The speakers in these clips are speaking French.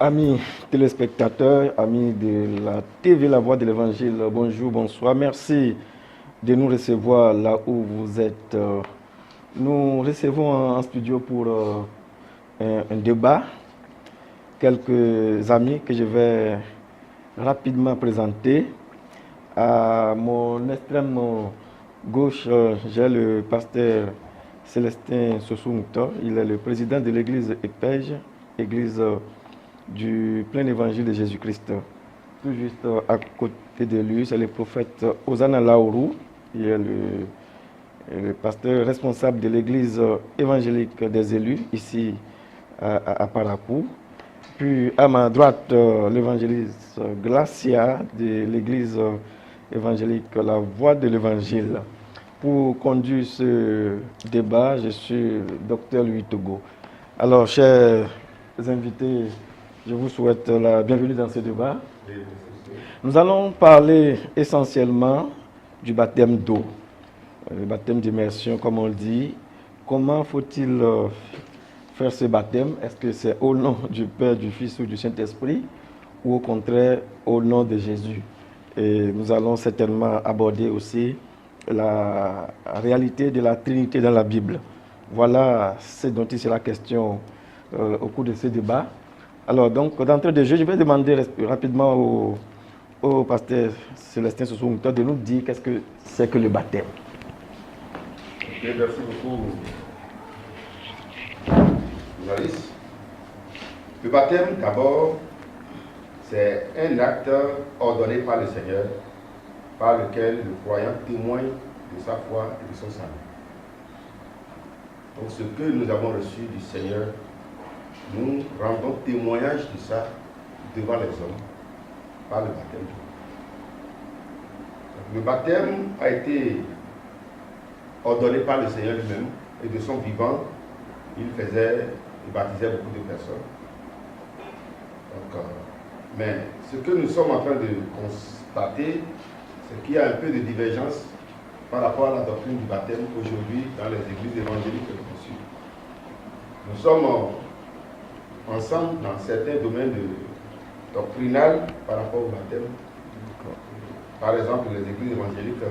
Amis téléspectateurs, amis de la TV La Voix de l'Évangile, bonjour, bonsoir. Merci de nous recevoir là où vous êtes. Nous recevons en studio pour un débat quelques amis que je vais rapidement présenter. À mon extrême gauche, j'ai le pasteur Célestin Sossou-Mouta. Il est le président de l'église EPEJ, église du plein évangile de Jésus-Christ. Tout juste à côté de lui, c'est le prophète Hosanna Laourou. Il est le pasteur responsable de l'église évangélique des élus, ici à Parapou. Puis à ma droite, l'évangéliste Glacia de l'église évangélique La Voix de l'Évangile. Pour conduire ce débat, je suis le docteur Louis Togo. Alors, chers invités, je vous souhaite la bienvenue dans ce débat. Nous allons parler essentiellement du baptême d'eau, le baptême d'immersion, comme on le dit. Comment faut-il faire ce baptême? Est-ce que c'est au nom du Père, du Fils ou du Saint-Esprit, ou au contraire au nom de Jésus? Et nous allons certainement aborder aussi la réalité de la Trinité dans la Bible. Voilà ce dont il sera question au cours de ce débat. Alors, donc, d'entrée de jeu, je vais demander rapidement au pasteur Célestin Sossou-Mouta de nous dire qu'est-ce que c'est que le baptême. Okay, merci beaucoup, journaliste. Le baptême, d'abord, c'est un acte ordonné par le Seigneur, par lequel le croyant témoigne de sa foi et de son salut. Donc, ce que nous avons reçu du Seigneur, nous rendons témoignage de ça devant les hommes par le baptême. Donc, le baptême a été ordonné par le Seigneur lui-même et de son vivant, il baptisait beaucoup de personnes. Donc, mais ce que nous sommes en train de constater, c'est qu'il y a un peu de divergence par rapport à la doctrine du baptême aujourd'hui dans les églises évangéliques que nous suivons. Nous sommes ensemble dans certains domaines doctrinal par rapport au baptême. Par exemple, les églises évangéliques,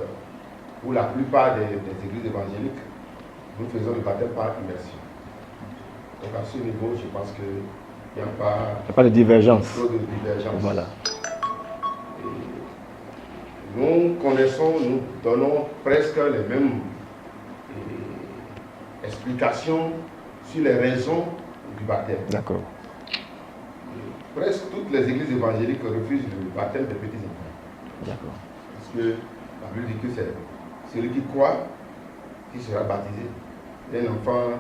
ou la plupart des églises évangéliques, nous faisons le baptême par immersion. Donc à ce niveau, je pense qu'il n'y a pas de divergence. Trop de divergence. Voilà. Et nous connaissons, nous donnons presque les mêmes explications sur les raisons du baptême. D'accord. Presque toutes les églises évangéliques refusent le baptême des petits enfants. D'accord. Parce que la Bible dit que c'est celui qui croit qui sera baptisé. Un enfant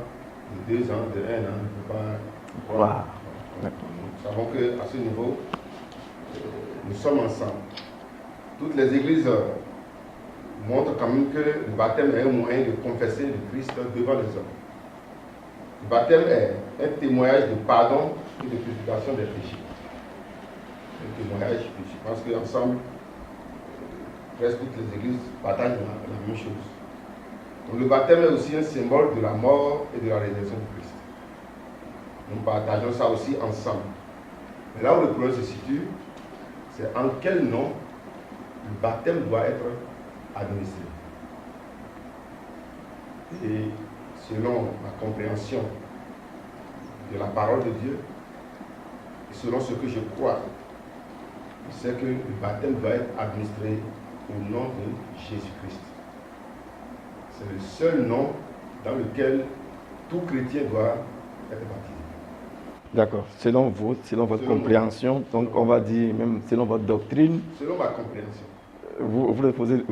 de 2 ans, de 1 an ne peut pas croire. Wow. Nous savons qu'à ce niveau, nous sommes ensemble. Toutes les églises montrent quand même que le baptême est un moyen de confesser le Christ devant les hommes. Le baptême est un témoignage de pardon et de purification des péchés. Un témoignage, je pense qu'ensemble, presque toutes les églises partagent la même chose. Donc, le baptême est aussi un symbole de la mort et de la résurrection de Christ. Nous partageons ça aussi ensemble. Mais là où le problème se situe, c'est en quel nom le baptême doit être administré. Et selon ma compréhension de la parole de Dieu, et selon ce que je crois, c'est que le baptême doit être administré au nom de Jésus-Christ. C'est le seul nom dans lequel tout chrétien doit être baptisé. D'accord. Selon votre compréhension, donc on va dire même selon votre doctrine. Selon ma compréhension. Vous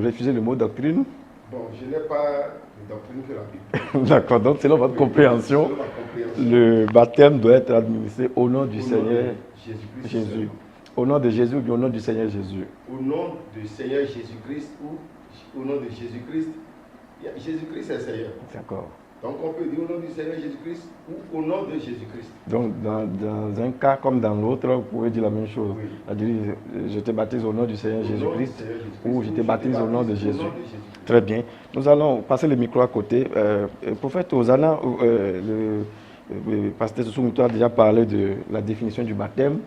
refusez le mot doctrine? Bon, je n'ai pas de doctrine que la Bible. D'accord, donc selon votre compréhension, le baptême doit être administré au nom du Seigneur Jésus. Au nom de Jésus ou au nom du Seigneur Jésus? Au nom du Seigneur Jésus-Christ ou au nom de Jésus-Christ. Jésus-Christ est Seigneur. D'accord. Donc on peut dire au nom du Seigneur Jésus-Christ ou au nom de Jésus-Christ. Donc dans un cas comme dans l'autre, vous pouvez dire la même chose. Oui. C'est-à-dire, je te baptise au nom du Seigneur Jésus-Christ ou je te baptise au nom de Jésus. Très bien. Nous allons passer le micro à côté. Le prophète Hosanna, le pasteur Sossou-Mouta a déjà parlé de la définition du baptême.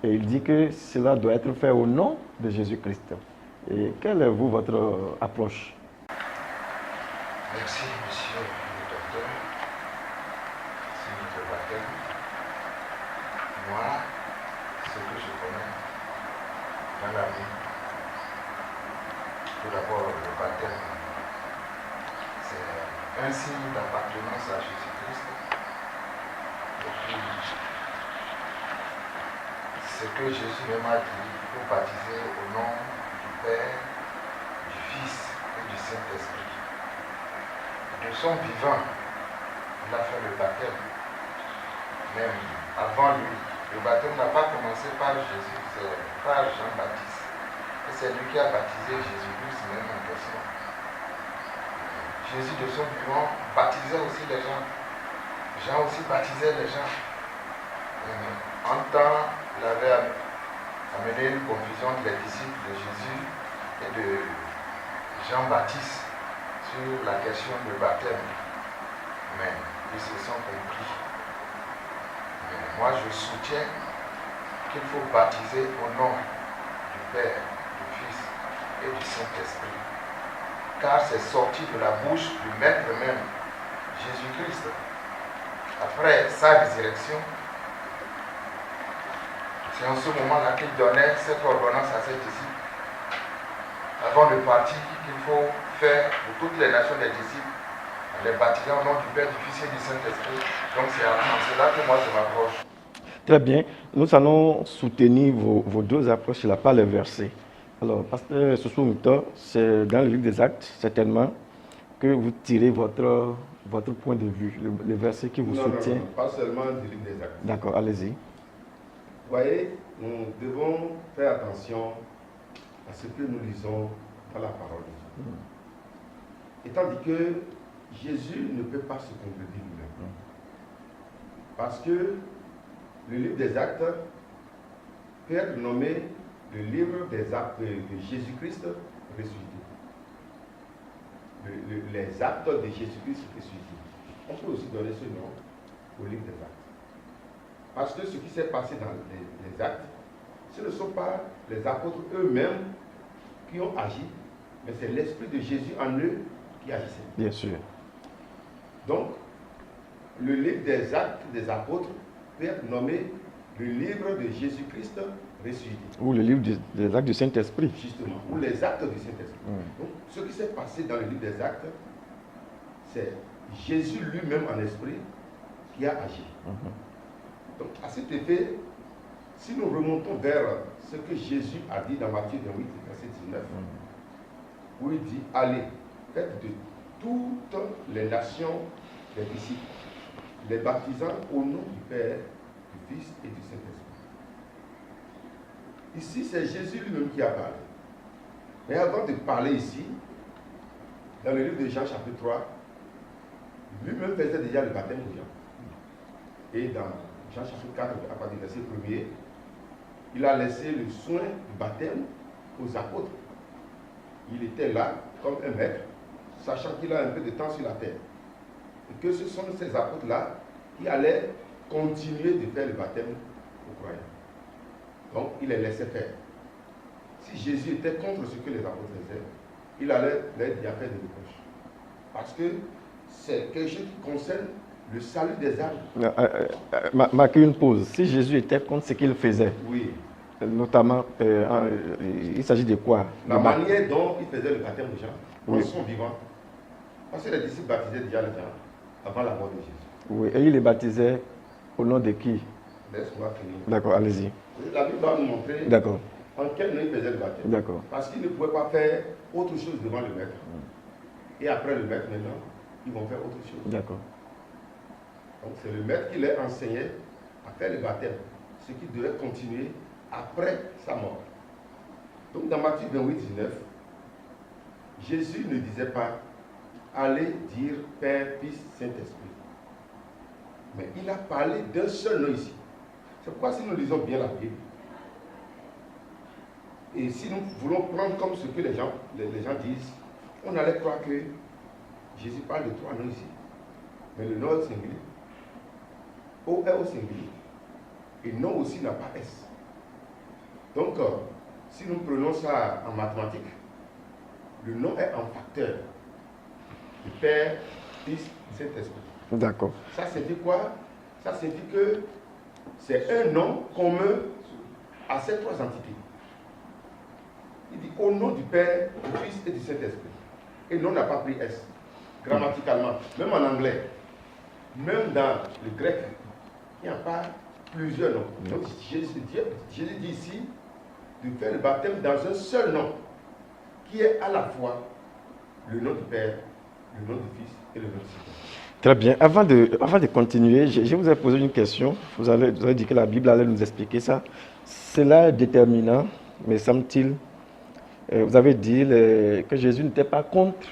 Et il dit que cela doit être fait au nom de Jésus-Christ. Et quelle est votre approche? Merci, monsieur le docteur. C'est notre baptême. Moi, ce que je connais dans la vie, tout d'abord, le baptême, c'est un signe d'appartenance à Jésus-Christ. Et puis, ce que Jésus même a dit, il faut baptiser au nom du Père, du Fils et du Saint-Esprit. De son vivant, il a fait le baptême. Même avant lui, le baptême n'a pas commencé par Jésus, c'est par Jean-Baptiste. Et c'est lui qui a baptisé Jésus-Christ même en personne. Jésus de son vivant baptisait aussi les gens. Jean aussi baptisait les gens. En temps, il avait amené une confusion entre les disciples de Jésus et de Jean-Baptiste sur la question du baptême. Mais ils se sont compris. Mais moi, je soutiens qu'il faut baptiser au nom du Père, du Fils et du Saint-Esprit. Car c'est sorti de la bouche du Maître même, Jésus-Christ. Après sa résurrection, c'est en ce moment-là qu'il donnait cette ordonnance à ses disciples. Avant de partir, qu'il faut faire de toutes les nations des disciples, en les baptisant au nom du Père, du Fils et du Saint-Esprit. Donc c'est en cela que moi je m'approche. Très bien. Nous allons soutenir vos deux approches là par les versets. Alors, pasteur Sossou Mouta, c'est dans le livre des Actes, certainement, que vous tirez votre point de vue, le verset qui vous soutient. Non, pas seulement du livre des Actes. D'accord, allez-y. Vous voyez, nous devons faire attention à ce que nous lisons dans la parole de Dieu. Étant dit que Jésus ne peut pas se contredire lui-même. Parce que le livre des Actes peut être nommé le livre des actes de Jésus-Christ ressuscité. Les actes de Jésus-Christ ressuscité. On peut aussi donner ce nom au livre des Actes. Parce que ce qui s'est passé dans les actes, ce ne sont pas les apôtres eux-mêmes qui ont agi, mais c'est l'Esprit de Jésus en eux qui agissait. Bien sûr. Donc, le livre des actes des apôtres peut être nommé le livre de Jésus-Christ ressuscité. Ou le livre des actes du Saint-Esprit. Justement, ou les actes du Saint-Esprit. Donc, ce qui s'est passé dans le livre des actes, c'est Jésus lui-même en esprit qui a agi. Donc, à cet effet, si nous remontons vers ce que Jésus a dit dans Matthieu 28, verset 19, où il dit, allez, faites de toutes les nations des disciples, les baptisant au nom du Père, du Fils et du Saint-Esprit. Ici, c'est Jésus lui-même qui a parlé. Mais avant de parler ici, dans le livre de Jean chapitre 3, lui-même faisait déjà le baptême de Jean. Et dans Jean chapitre 4, à partir du verset 1er, il a laissé le soin du baptême aux apôtres. Il était là comme un maître, sachant qu'il a un peu de temps sur la terre. Et que ce sont ces apôtres-là qui allaient continuer de faire le baptême aux croyants. Donc, il les laissait faire. Si Jésus était contre ce que les apôtres faisaient, il allait leur dire faire des reproches. Parce que c'est quelque chose qui concerne le salut des âmes. Marquez une pause. Si Jésus était contre ce qu'il faisait, oui. Notamment, il s'agit de quoi? La manière dont il faisait le baptême de Jean, oui. Son vivant. Parce que les disciples baptisaient déjà les gens avant la mort de Jésus. Oui, et il les baptisait au nom de qui? Laisse-moi finir. D'accord, allez-y. La Bible va nous montrer en quel nom il faisait le baptême. D'accord. Parce qu'il ne pouvait pas faire autre chose devant le maître. Et après le maître, maintenant, ils vont faire autre chose. D'accord. Donc c'est le maître qui les enseignait à faire le baptême, ce qui devait continuer après sa mort. Donc dans Matthieu 28, 19, Jésus ne disait pas allez dire Père, Fils, Saint-Esprit. Mais il a parlé d'un seul nom ici. C'est pourquoi si nous lisons bien la Bible, et si nous voulons prendre comme ce que les gens disent, on allait croire que Jésus parle de trois noms ici. Mais le nom est singulier. O est au singulier. Et nom aussi n'a pas S. Donc, si nous prenons ça en mathématiques, le nom est un facteur. Le Père, Fils, Saint-Esprit. D'accord. Ça signifie quoi? Ça signifie que c'est un nom commun à ces trois entités. Il dit au nom du Père, du Fils et du Saint-Esprit. Et non, on n'a pas pris S. Grammaticalement, même en anglais, même dans le grec, il n'y a pas plusieurs noms. Donc Jésus dit ici de faire le baptême dans un seul nom, qui est à la fois le nom du Père, le nom du Fils et le nom du Saint-Esprit. Très bien. Avant de continuer, je vous ai posé une question. Vous avez dit que la Bible allait nous expliquer ça. Cela est déterminant, mais semble-t-il, vous avez dit que Jésus n'était pas contre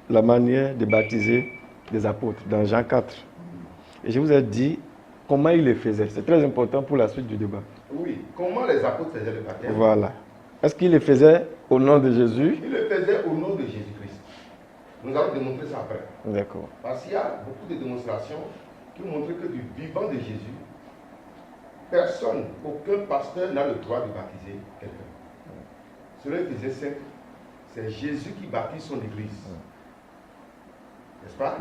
la manière de baptiser les apôtres dans Jean 4. Et je vous ai dit comment il le faisait. C'est très important pour la suite du débat. Oui, comment les apôtres faisaient le baptême? Voilà. Est-ce qu'il le faisait au nom de Jésus? Il le faisait au nom de Jésus-Christ. Nous allons démontrer ça après. D'accord. Parce qu'il y a beaucoup de démonstrations qui montrent que du vivant de Jésus, personne, aucun pasteur n'a le droit de baptiser quelqu'un. Cela faisait simple. C'est Jésus qui baptise son église. N'est-ce pas?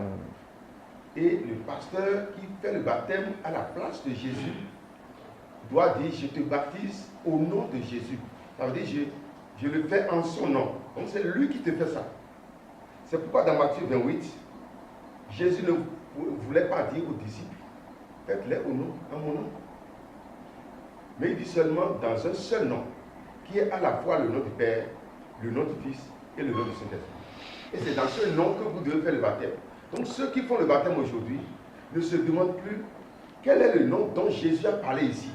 Et le pasteur qui fait le baptême à la place de Jésus doit dire, je te baptise au nom de Jésus. Ça veut dire, je le fais en son nom. Donc c'est lui qui te fait ça. C'est pourquoi dans Matthieu 28, Jésus ne voulait pas dire aux disciples, faites-les au nom, en mon nom. Mais il dit seulement dans un seul nom, qui est à la fois le nom du Père, le nom du Fils et le nom du Saint-Esprit. Et c'est dans ce nom que vous devez faire le baptême. Donc ceux qui font le baptême aujourd'hui ne se demandent plus quel est le nom dont Jésus a parlé ici,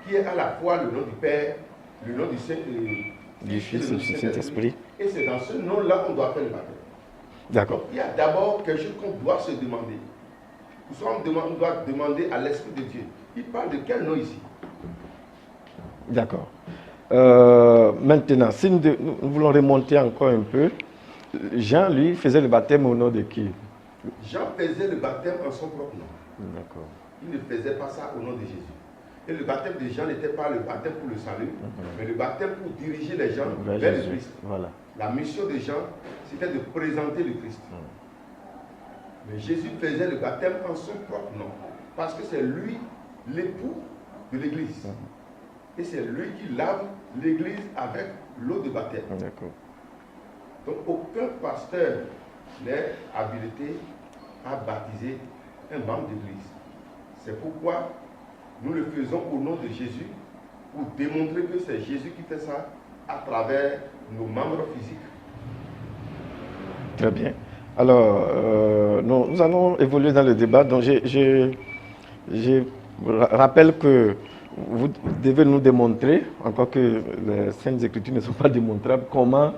qui est à la fois le nom du Père, le nom du Fils et du Saint-Esprit. Et c'est dans ce nom-là qu'on doit faire le baptême. D'accord. Donc il y a d'abord quelque chose qu'on doit se demander. On doit demander à l'Esprit de Dieu. Il parle de quel nom ici? D'accord. Maintenant, si nous voulons remonter encore un peu, Jean, lui, faisait le baptême au nom de qui? Jean faisait le baptême en son propre nom. D'accord. Il ne faisait pas ça au nom de Jésus. Et le baptême de Jean n'était pas le baptême pour le salut, mais le baptême pour diriger les gens vers le Christ. Voilà. La mission de Jean, c'était de présenter le Christ. Mais Jésus faisait le baptême en son propre nom, parce que c'est lui l'époux de l'Église. Et c'est lui qui lave l'Église avec l'eau de baptême. D'accord. Donc aucun pasteur n'est habilité à baptiser un membre d'Église. C'est pourquoi nous le faisons au nom de Jésus, pour démontrer que c'est Jésus qui fait ça à travers nos membres physiques. Très bien. Alors, nous allons évoluer dans le débat. Donc, je rappelle que vous devez nous démontrer, encore que les Saintes Écritures ne sont pas démontrables, comment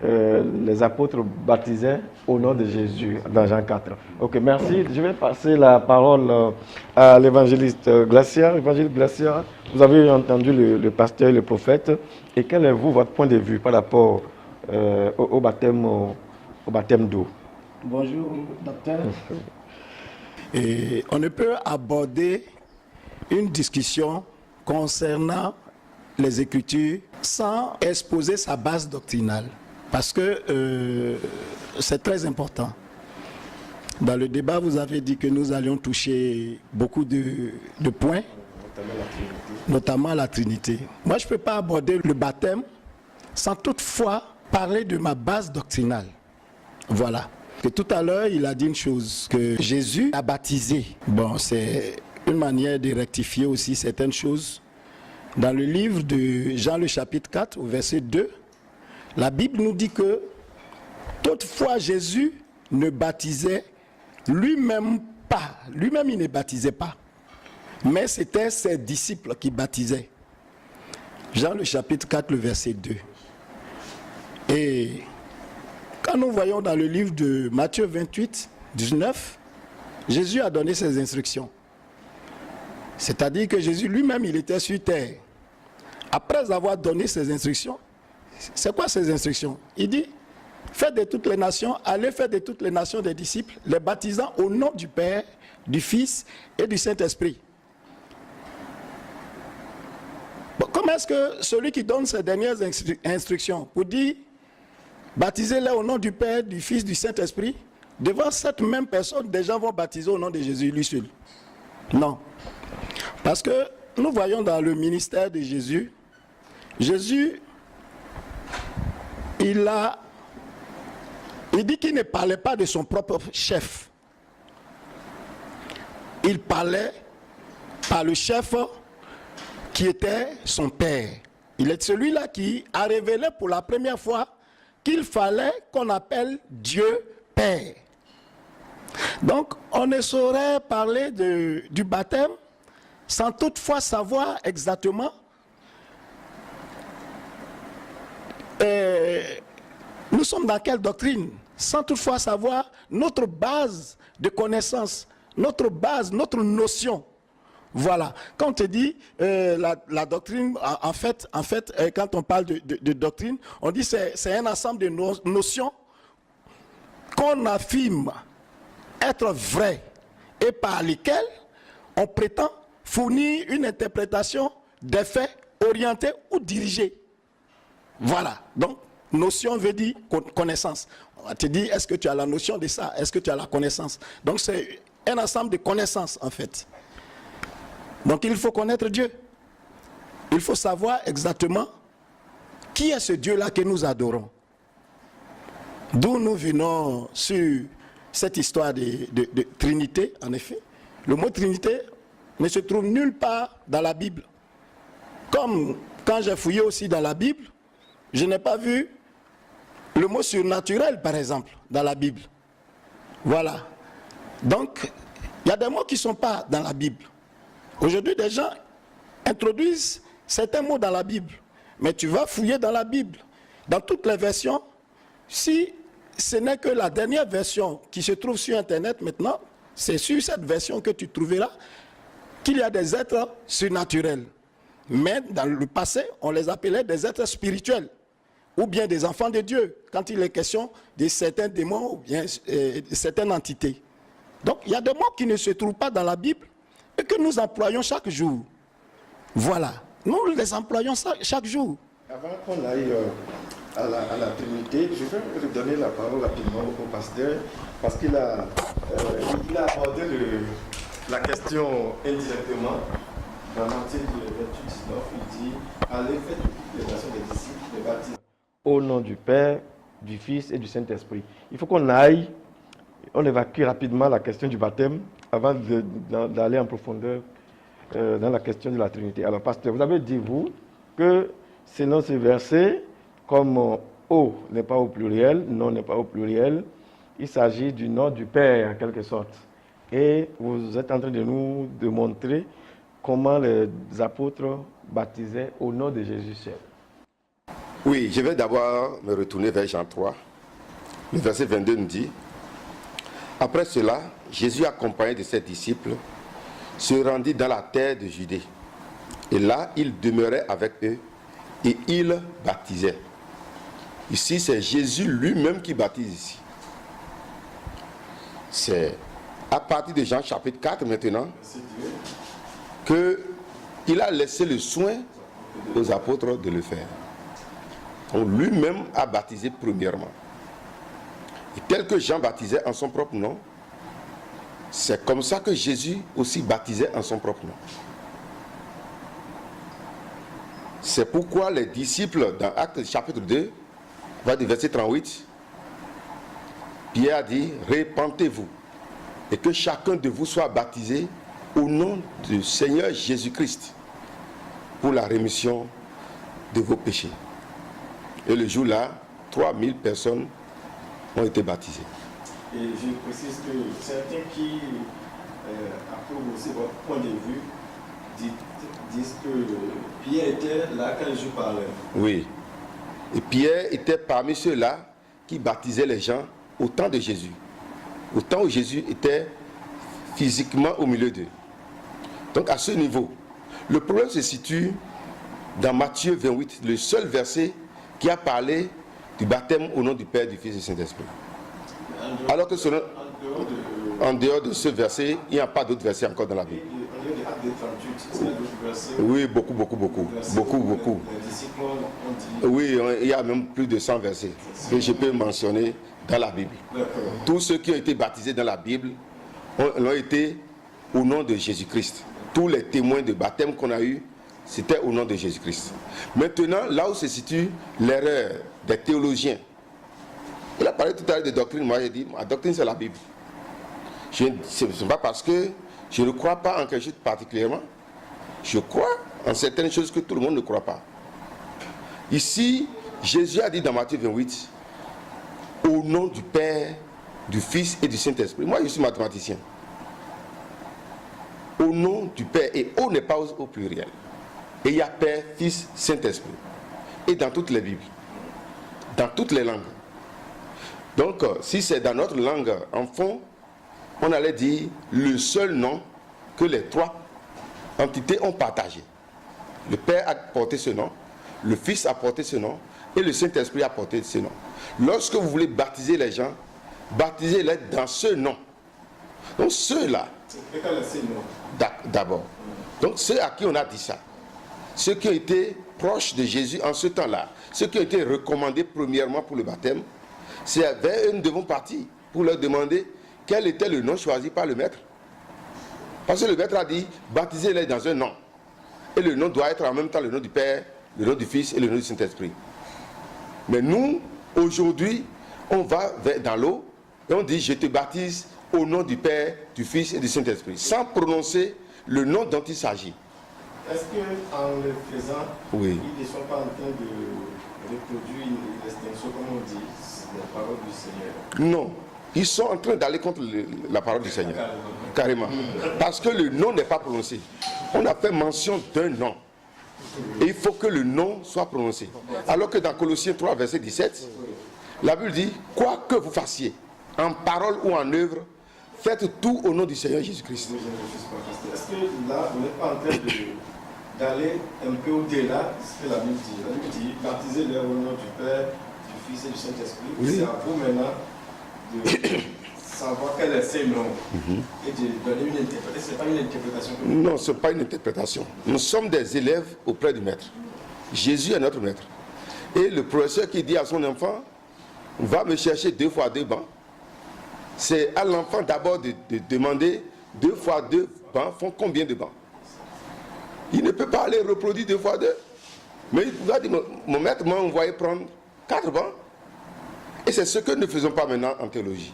les apôtres baptisaient au nom de Jésus dans Jean 4. Ok, merci. Je vais passer la parole à l'évangéliste Glacia. Évangéliste Glacia, vous avez entendu le pasteur et le prophète. Et quel est votre point de vue par rapport au baptême d'eau? Bonjour, docteur. Et on ne peut aborder une discussion concernant les Écritures sans exposer sa base doctrinale. Parce que c'est très important. Dans le débat, vous avez dit que nous allions toucher beaucoup de points, notamment la Trinité. Moi, je ne peux pas aborder le baptême sans toutefois parler de ma base doctrinale. Voilà. Et tout à l'heure, il a dit une chose, que Jésus a baptisé. Bon, c'est une manière de rectifier aussi certaines choses. Dans le livre de Jean, le chapitre 4, au verset 2, la Bible nous dit que toutefois Jésus ne baptisait lui-même pas. Lui-même, il ne baptisait pas. Mais c'était ses disciples qui baptisaient. Jean, le chapitre 4, le verset 2. Et quand nous voyons dans le livre de Matthieu 28, 19, Jésus a donné ses instructions. C'est-à-dire que Jésus lui-même, il était sur terre. Après avoir donné ses instructions, c'est quoi ces instructions? Il dit, faites de toutes les nations, allez faire de toutes les nations des disciples, les baptisant au nom du Père, du Fils et du Saint-Esprit. Bon, comment est-ce que celui qui donne ses dernières instructions pour dire baptisez-les au nom du Père, du Fils, du Saint-Esprit, devant cette même personne, des gens vont baptiser au nom de Jésus, lui seul? Non. Parce que nous voyons dans le ministère de Jésus, Jésus, il dit qu'il ne parlait pas de son propre chef. Il parlait par le chef qui était son père. Il est celui-là qui a révélé pour la première fois qu'il fallait qu'on appelle Dieu Père. Donc, on ne saurait parler du baptême sans toutefois savoir exactement nous sommes dans quelle doctrine, sans toutefois savoir notre base de connaissance, notre base, notre notion. Voilà. Quand on te dit la doctrine, en fait, quand on parle de doctrine, on dit que c'est un ensemble de notions qu'on affirme être vraies et par lesquelles on prétend fournir une interprétation des faits orientés ou dirigés. Voilà. Donc, notion veut dire connaissance. On te dit, est-ce que tu as la notion de ça? Est-ce que tu as la connaissance? Donc, c'est un ensemble de connaissances, en fait. Donc, il faut connaître Dieu. Il faut savoir exactement qui est ce Dieu-là que nous adorons. D'où nous venons sur cette histoire de Trinité, en effet. Le mot Trinité ne se trouve nulle part dans la Bible. Comme quand j'ai fouillé aussi dans la Bible, je n'ai pas vu le mot surnaturel, par exemple, dans la Bible. Voilà. Donc, il y a des mots qui ne sont pas dans la Bible. Aujourd'hui, des gens introduisent certains mots dans la Bible. Mais tu vas fouiller dans la Bible, dans toutes les versions. Si ce n'est que la dernière version qui se trouve sur Internet maintenant, c'est sur cette version que tu trouveras qu'il y a des êtres surnaturels. Mais dans le passé, on les appelait des êtres spirituels, ou bien des enfants de Dieu, quand il est question de certains démons ou bien de certaines entités. Donc, il y a des mots qui ne se trouvent pas dans la Bible et que nous employons chaque jour. Voilà. Nous les employons chaque jour. Avant qu'on aille à la Trinité, je vais redonner la parole rapidement au pasteur parce qu'il a abordé la question indirectement. Dans Matthieu 28-19, il dit « Allez, faites toutes les nations des disciples, les baptisez au nom du Père, du Fils et du Saint-Esprit. » Il faut qu'on aille, on évacue rapidement la question du baptême avant d'aller en profondeur dans la question de la Trinité. Alors, pasteur, vous avez dit, vous, que selon ce verset, comme O n'est pas au pluriel, non n'est pas au pluriel, il s'agit du nom du Père, en quelque sorte. Et vous êtes en train de nous montrer comment les apôtres baptisaient au nom de Jésus seul. Oui, je vais d'abord me retourner vers Jean 3. Le verset 22 nous dit « Après cela, Jésus, accompagné de ses disciples, se rendit dans la terre de Judée. Et là, il demeurait avec eux et il baptisait. » Ici, c'est Jésus lui-même qui baptise ici. C'est à partir de Jean chapitre 4 maintenant qu'il a laissé le soin aux apôtres de le faire. Donc lui-même a baptisé premièrement. Et tel que Jean baptisait en son propre nom, c'est comme ça que Jésus aussi baptisait en son propre nom. C'est pourquoi les disciples, dans Actes chapitre 2, du verset 38, Pierre a dit « Répentez-vous et que chacun de vous soit baptisé au nom du Seigneur Jésus-Christ pour la rémission de vos péchés. » Et le jour-là, 3000 personnes ont été baptisées. Et je précise que certains qui approuvent aussi votre point de vue disent que Pierre était là quand Jésus parlait. Oui. Et Pierre était parmi ceux-là qui baptisaient les gens au temps de Jésus. Au temps où Jésus était physiquement au milieu d'eux. Donc à ce niveau, le problème se situe dans Matthieu 28, le seul verset qui a parlé du baptême au nom du Père, du Fils et du Saint-Esprit. Alors que en dehors de ce verset, il n'y a pas d'autres versets encore dans la Bible. On parlé de Actes 38, est-ce qu'il y a d'autres versets? Oui, beaucoup. Les disciples ont dit... Oui, il y a même plus de 100 versets que je peux mentionner dans la Bible. Tous ceux qui ont été baptisés dans la Bible l'ont été au nom de Jésus-Christ. Tous les témoins de baptême qu'on a eus, c'était au nom de Jésus-Christ. Maintenant, là où se situe l'erreur des théologiens, il a parlé tout à l'heure de doctrine, moi j'ai dit, ma doctrine c'est la Bible. Ce n'est pas parce que je ne crois pas en quelque chose particulièrement, je crois en certaines choses que tout le monde ne croit pas. Ici, Jésus a dit dans Matthieu 28, au nom du Père, du Fils et du Saint-Esprit. Moi je suis mathématicien. Au nom du Père, et O n'est pas au pluriel. Et il y a Père, Fils, Saint-Esprit. Et dans toutes les Bibles. Dans toutes les langues. Donc, si c'est dans notre langue, en fond, on allait dire le seul nom que les trois entités ont partagé. Le Père a porté ce nom, le Fils a porté ce nom, et le Saint-Esprit a porté ce nom. Lorsque vous voulez baptiser les gens, baptisez-les dans ce nom. Donc ceux-là, d'abord. Donc ceux à qui on a dit ça, ceux qui ont été proches de Jésus en ce temps-là, ceux qui ont été recommandés premièrement pour le baptême, c'est vers eux nous devons partir pour leur demander quel était le nom choisi par le maître. Parce que le maître a dit, baptisez-les dans un nom. Et le nom doit être en même temps le nom du Père, le nom du Fils et le nom du Saint-Esprit. Mais nous, aujourd'hui, on va dans l'eau et on dit, je te baptise au nom du Père, du Fils et du Saint-Esprit, sans prononcer le nom dont il s'agit. Est-ce qu'en le faisant, oui, ils ne sont pas en train de reproduire une extinction, comme on dit, la parole du Seigneur? Non, ils sont en train d'aller contre la parole du Seigneur. Carrément. Parce que le nom n'est pas prononcé. On a fait mention d'un nom. Et il faut que le nom soit prononcé. Alors que dans Colossiens 3, verset 17, la Bible dit, quoi que vous fassiez, en parole ou en œuvre, faites tout au nom du Seigneur Jésus-Christ. Est-ce que là, vous n'êtes pas en train d'aller un peu au-delà de ce que la Bible dit? La Bible dit, baptisez-les au nom du Père, du Fils et du Saint-Esprit. Oui. C'est à vous maintenant de savoir quel est ce nom et de donner une interprétation. Ce n'est pas une interprétation. Non, ce n'est pas une interprétation. Nous sommes des élèves auprès du Maître. Jésus est notre Maître. Et le professeur qui dit à son enfant, va me chercher 2 fois 2 bancs. C'est à l'enfant d'abord de demander 2 fois 2 bancs font combien de bancs. Il ne peut pas aller reproduire 2 fois 2. Mais il va dire, mon maître m'a envoyé prendre 4 bancs. Et c'est ce que nous ne faisons pas maintenant en théologie.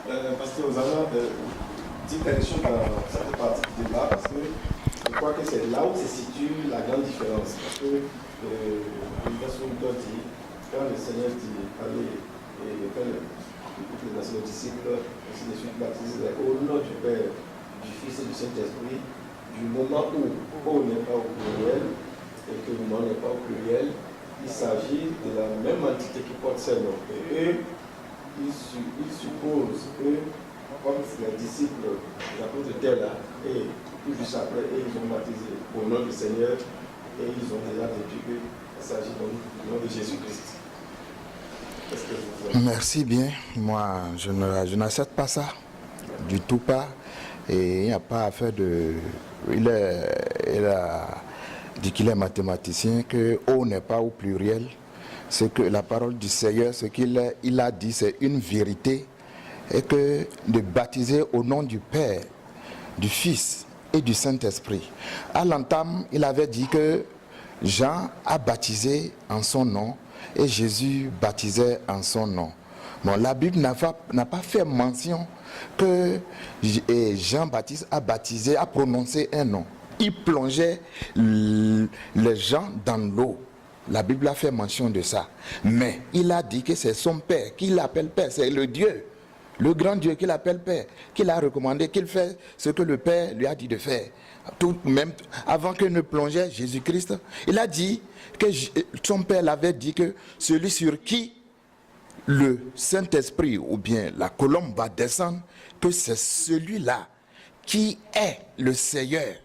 Parce que vous avez dit quelque chose dans cette partie du débat, parce que je crois que c'est là où se situe la grande différence. Parce que l'université dit, quand le Seigneur dit, allez, et quand les disciples, ainsi de suite, baptisés au nom du Père, du Fils et du Saint-Esprit, du moment où O n'est pas au pluriel et que le nom n'est pas au pluriel, il s'agit de la même entité qui porte ces noms. Et eux, ils supposent que, comme les disciples de l'apôtre étaient là, et tout juste après, et ils ont baptisé au nom du Seigneur, et ils ont déjà déduit qu'il s'agit du nom de Jésus-Christ. Merci bien. Moi, je n'accepte pas ça. Du tout pas. Et il n'y a pas à faire de... Il a dit qu'il est mathématicien, que O n'est pas au pluriel. C'est que la parole du Seigneur, ce qu'il a dit, c'est une vérité. Et que de baptiser au nom du Père, du Fils et du Saint-Esprit. À l'entame, il avait dit que Jean a baptisé en son nom et Jésus baptisait en son nom. Bon, la Bible n'a pas fait mention que Jean-Baptiste a baptisé, a prononcé un nom. Il plongeait les gens dans l'eau. La Bible a fait mention de ça. Mais il a dit que c'est son Père, qu'il appelle Père, c'est le Dieu, le grand Dieu qu'il appelle Père, qu'il a recommandé, qu'il fait ce que le Père lui a dit de faire. Tout, même avant que ne plongeait Jésus-Christ, il a dit que son Père l'avait dit que celui sur qui le Saint-Esprit ou bien la colombe va descendre, que c'est celui-là qui est le Seigneur.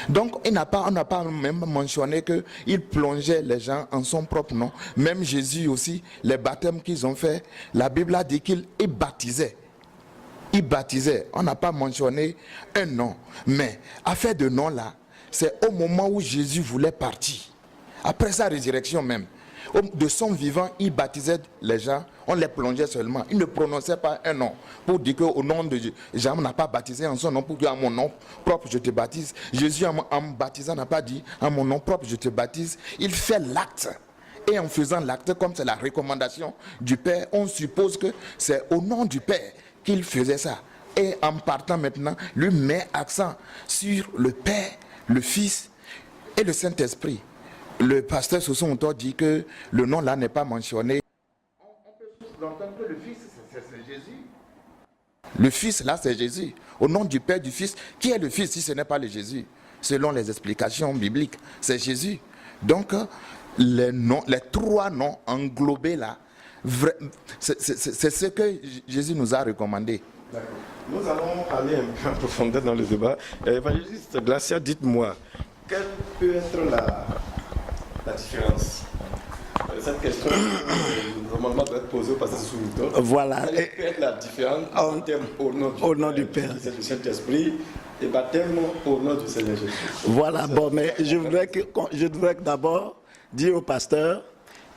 Donc on n'a pas même mentionné qu'il plongeait les gens en son propre nom. Même Jésus aussi, les baptêmes qu'ils ont fait, la Bible a dit qu'il baptisait. il baptisait. On n'a pas mentionné un nom. Mais affaire de nom là, c'est au moment où Jésus voulait partir. Après sa résurrection même. De son vivant, il baptisait les gens, on les plongeait seulement. Il ne prononçait pas un nom pour dire qu'au nom de Jean n'a pas baptisé en son nom pour dire à mon nom propre je te baptise. Jésus en me baptisant n'a pas dit à mon nom propre je te baptise. Il fait l'acte. Et en faisant l'acte, comme c'est la recommandation du Père, on suppose que c'est au nom du Père qu'il faisait ça. Et en partant maintenant, lui met accent sur le Père, le Fils et le Saint-Esprit. Le pasteur Soso Moutor dit que le nom là n'est pas mentionné. On peut entendre que le Fils, c'est Jésus. Le Fils là, c'est Jésus. Au nom du Père, du Fils. Qui est le Fils si ce n'est pas le Jésus? Selon les explications bibliques, c'est Jésus. Donc, les trois noms englobés là, c'est ce que Jésus nous a recommandé. D'accord. Nous allons aller un peu en profondeur dans le débat. Évangéliste Glacia, dites-moi, quelle peut être la différence? Cette question, normalement, doit être posée au pasteur Soso Moutor. Voilà. Quelle peut être la différence en termes au nom du Père, du Saint-Esprit et baptême au nom du Seigneur Jésus? Voilà, bon, mais je voudrais d'abord dire au pasteur,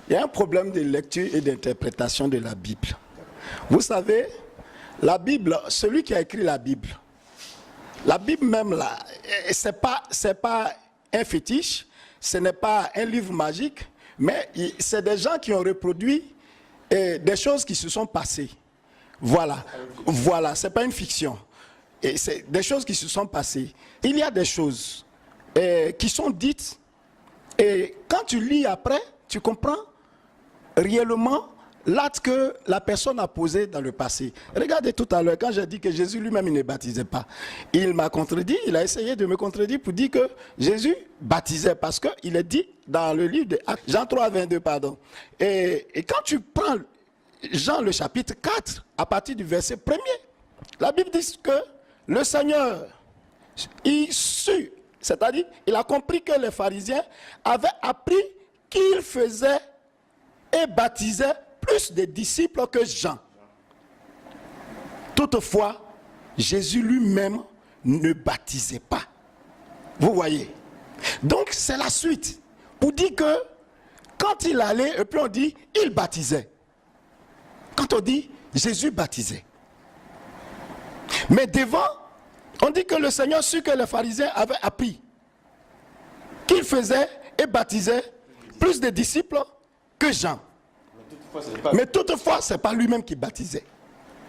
il y a un problème de lecture et d'interprétation de la Bible. Vous savez, la Bible, celui qui a écrit la Bible même là, c'est pas un fétiche, ce n'est pas un livre magique, mais c'est des gens qui ont reproduit des choses qui se sont passées. Voilà, c'est pas une fiction. Et c'est des choses qui se sont passées. Il y a des choses qui sont dites, et quand tu lis après, tu comprends réellement l'acte que la personne a posé dans le passé. Regardez tout à l'heure, quand j'ai dit que Jésus lui-même il ne baptisait pas, il m'a contredit, il a essayé de me contredire pour dire que Jésus baptisait, parce qu'il est dit dans le livre de Actes, Jean 3, 22, pardon. Et quand tu prends Jean le chapitre 4, à partir du verset 1er, la Bible dit que le Seigneur, il sut, c'est-à-dire il a compris que les pharisiens avaient appris qu'il faisait et baptisait plus de disciples que Jean. Toutefois, Jésus lui-même ne baptisait pas. Vous voyez? Donc c'est la suite. Pour dire que quand il allait, et puis on dit, il baptisait. Quand on dit, Jésus baptisait. Mais devant, on dit que le Seigneur sut que les pharisiens avaient appris qu'il faisait et baptisait plus de disciples que Jean. Mais toutefois, ce n'est pas lui-même qui baptisait.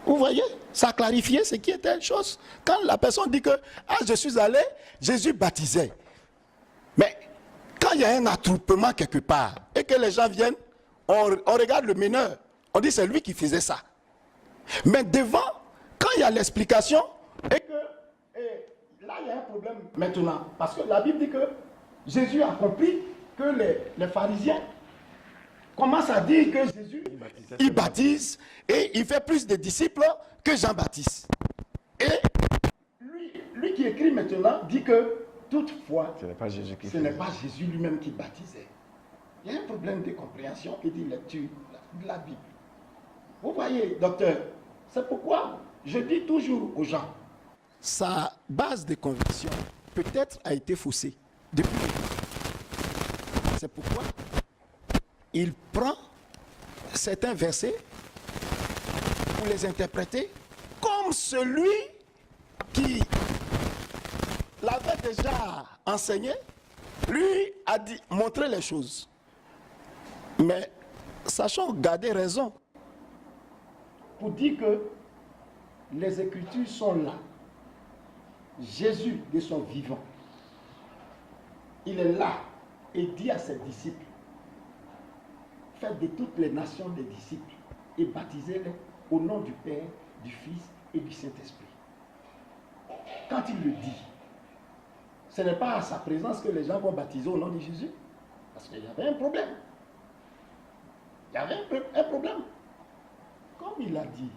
Vous voyez? Ça a clarifié ce qui était une chose. Quand la personne dit que je suis allé, Jésus baptisait. Mais quand il y a un attroupement quelque part et que les gens viennent, on regarde le meneur, on dit c'est lui qui faisait ça. Mais devant, quand il y a l'explication, et que là il y a un problème maintenant. Parce que la Bible dit que Jésus a compris que les pharisiens commencent à dire que Jésus, il baptise et il fait plus de disciples que Jean-Baptiste. Et lui qui écrit maintenant dit que toutefois, ce n'est pas Jésus lui-même qui baptisait. Il y a un problème de compréhension et de lecture de la Bible. Vous voyez, docteur, c'est pourquoi je dis toujours aux gens, sa base de conviction peut-être a été faussée depuis. C'est pourquoi il prend certains versets pour les interpréter comme celui qui l'avait déjà enseigné, lui a dit, montré les choses. Mais sachons garder raison pour dire que les Écritures sont là. Jésus, de son vivant, il est là et dit à ses disciples, faites de toutes les nations des disciples et baptisez-les au nom du Père, du Fils et du Saint-Esprit. Quand il le dit, ce n'est pas à sa présence que les gens vont baptiser au nom de Jésus, parce qu'il y avait un problème. Il y avait un problème. Comme il a dit,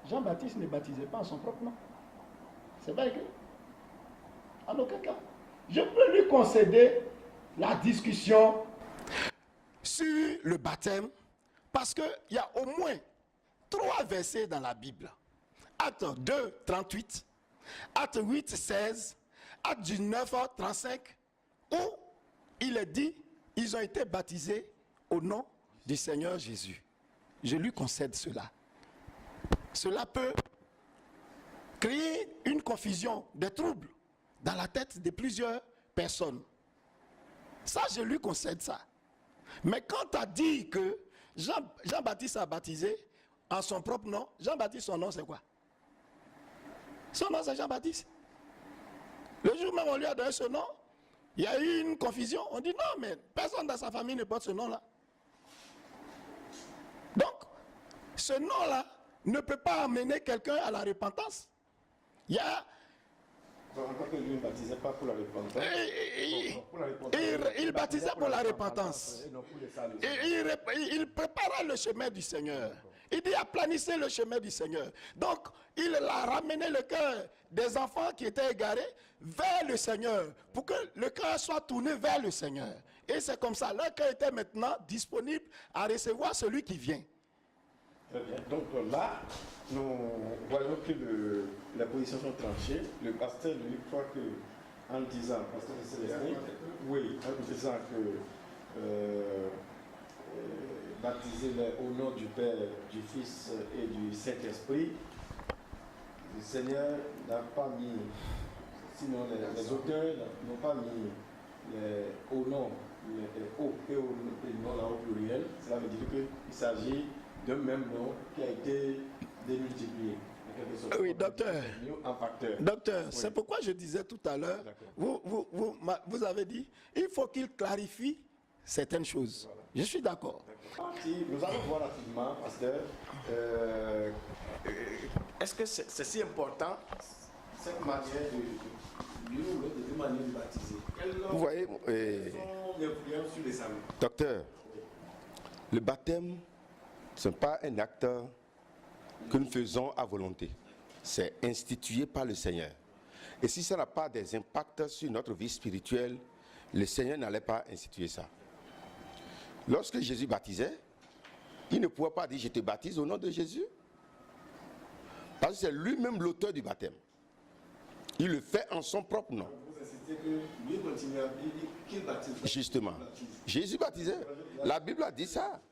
Jean-Baptiste ne baptisait pas en son propre nom. C'est vrai que, en aucun cas, je peux lui concéder la discussion sur le baptême, parce qu'il y a au moins 3 versets dans la Bible. Acte 2, 38, Acte 8, 16, Acte 19, 35, où il est dit, ils ont été baptisés au nom du Seigneur Jésus. Je lui concède cela. Cela peut créer une confusion, des troubles dans la tête de plusieurs personnes. Ça, je lui concède ça. Mais quand tu as dit que Jean-Baptiste a baptisé en son propre nom, Jean-Baptiste, son nom c'est quoi? Son nom c'est Jean-Baptiste. Le jour même on lui a donné ce nom, il y a eu une confusion. On dit non, mais personne dans sa famille ne porte ce nom-là. Donc, ce nom-là ne peut pas amener quelqu'un à la repentance. Il y a... Encore que lui ne baptisait pas pour la repentance. Il baptisait pour la repentance. Il préparait le chemin du Seigneur. Il dit aplanissez le chemin du Seigneur. Donc, il a ramené le cœur des enfants qui étaient égarés vers le Seigneur, pour que le cœur soit tourné vers le Seigneur. Et c'est comme ça, leur cœur était maintenant disponible à recevoir celui qui vient. Très bien. Donc là, nous voyons que les positions sont tranchées. Le pasteur, lui, croit que, en disant, pasteur Célestin, oui, en disant que baptiser au nom du Père, du Fils et du Saint-Esprit, le Seigneur n'a pas mis, sinon les auteurs n'ont pas mis au nom, au et au nom là au pluriel. Cela veut dire qu'il s'agit d'un même nom qui a été démultiplié. Oui, docteur. Un facteur. Docteur, Oui. c'est pourquoi je disais tout à l'heure, vous avez dit, il faut qu'il clarifie certaines choses. Voilà. Je suis d'accord. Nous allons voir rapidement, pasteur, est-ce que c'est si important, cette manière de manière de baptiser? Vous voyez, quelles sont les influences sur les amis? docteur, le baptême, ce n'est pas un acte que nous faisons à volonté. C'est institué par le Seigneur. Et si ça n'a pas des impacts sur notre vie spirituelle, le Seigneur n'allait pas instituer ça. Lorsque Jésus baptisait, il ne pouvait pas dire « je te baptise au nom de Jésus ». Parce que c'est lui-même l'auteur du baptême. Il le fait en son propre nom. Vous insistez que lui continue à dire qu'il baptise. Justement. Jésus baptisait. La Bible a dit ça.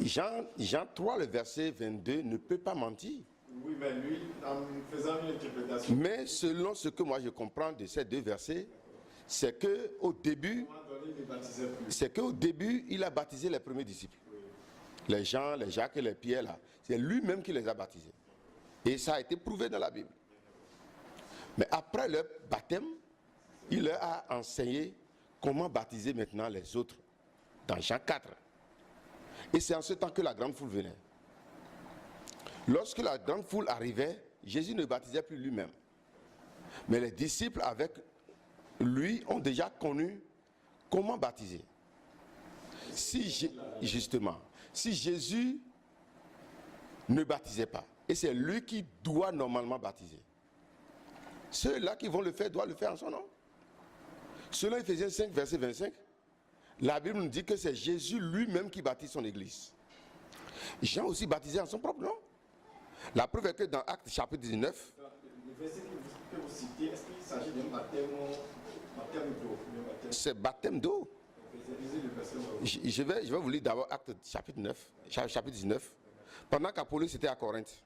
Jean 3, le verset 22, ne peut pas mentir. Oui, mais lui, en faisant une interprétation... Mais selon ce que moi je comprends de ces 2 versets, c'est qu'au début, il a baptisé les premiers disciples. Les Jean, les Jacques et les Pierre, là. C'est lui-même qui les a baptisés. Et ça a été prouvé dans la Bible. Mais après leur baptême, il leur a enseigné comment baptiser maintenant les autres. Dans Jean 4. Et c'est en ce temps que la grande foule venait. Lorsque la grande foule arrivait, Jésus ne baptisait plus lui-même. Mais les disciples avec lui ont déjà connu comment baptiser. Justement, si Jésus ne baptisait pas, et c'est lui qui doit normalement baptiser, ceux-là qui vont le faire doivent le faire en son nom. Selon Ephésiens 5, verset 25, la Bible nous dit que c'est Jésus lui-même qui baptise son église. Jean aussi baptisé en son propre nom. La preuve est que dans Actes chapitre 19, le verset que vous citez, est-ce qu'il s'agit d'un baptême d'eau? c'est baptême d'eau. Je vais vous lire d'abord Actes chapitre 19. Pendant qu'Apollos était à Corinthe,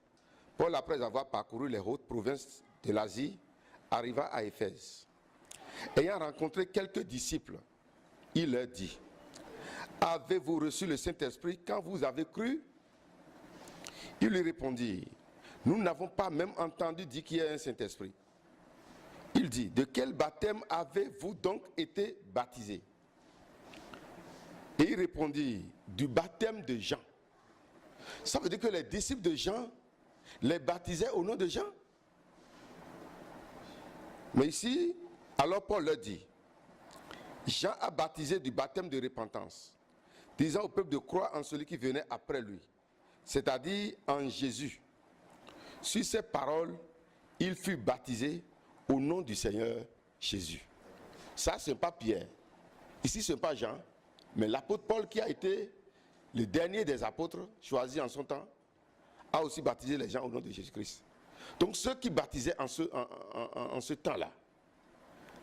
Paul, après avoir parcouru les hautes provinces de l'Asie, arriva à Éphèse. Ayant rencontré quelques disciples, il leur dit, avez-vous reçu le Saint-Esprit quand vous avez cru? Ils lui répondirent, nous n'avons pas même entendu dire qu'il y a un Saint-Esprit. Il dit, de quel baptême avez-vous donc été baptisés? Et il répondit, du baptême de Jean. Ça veut dire que les disciples de Jean les baptisaient au nom de Jean. Mais ici, alors Paul leur dit, Jean a baptisé du baptême de repentance, disant au peuple de croire en celui qui venait après lui, c'est-à-dire en Jésus. Sur ces paroles, il fut baptisé au nom du Seigneur Jésus. Ça, ce n'est pas Pierre. Ici, ce n'est pas Jean, mais l'apôtre Paul qui a été le dernier des apôtres choisi en son temps, a aussi baptisé les gens au nom de Jésus-Christ. Donc ceux qui baptisaient en ce temps-là,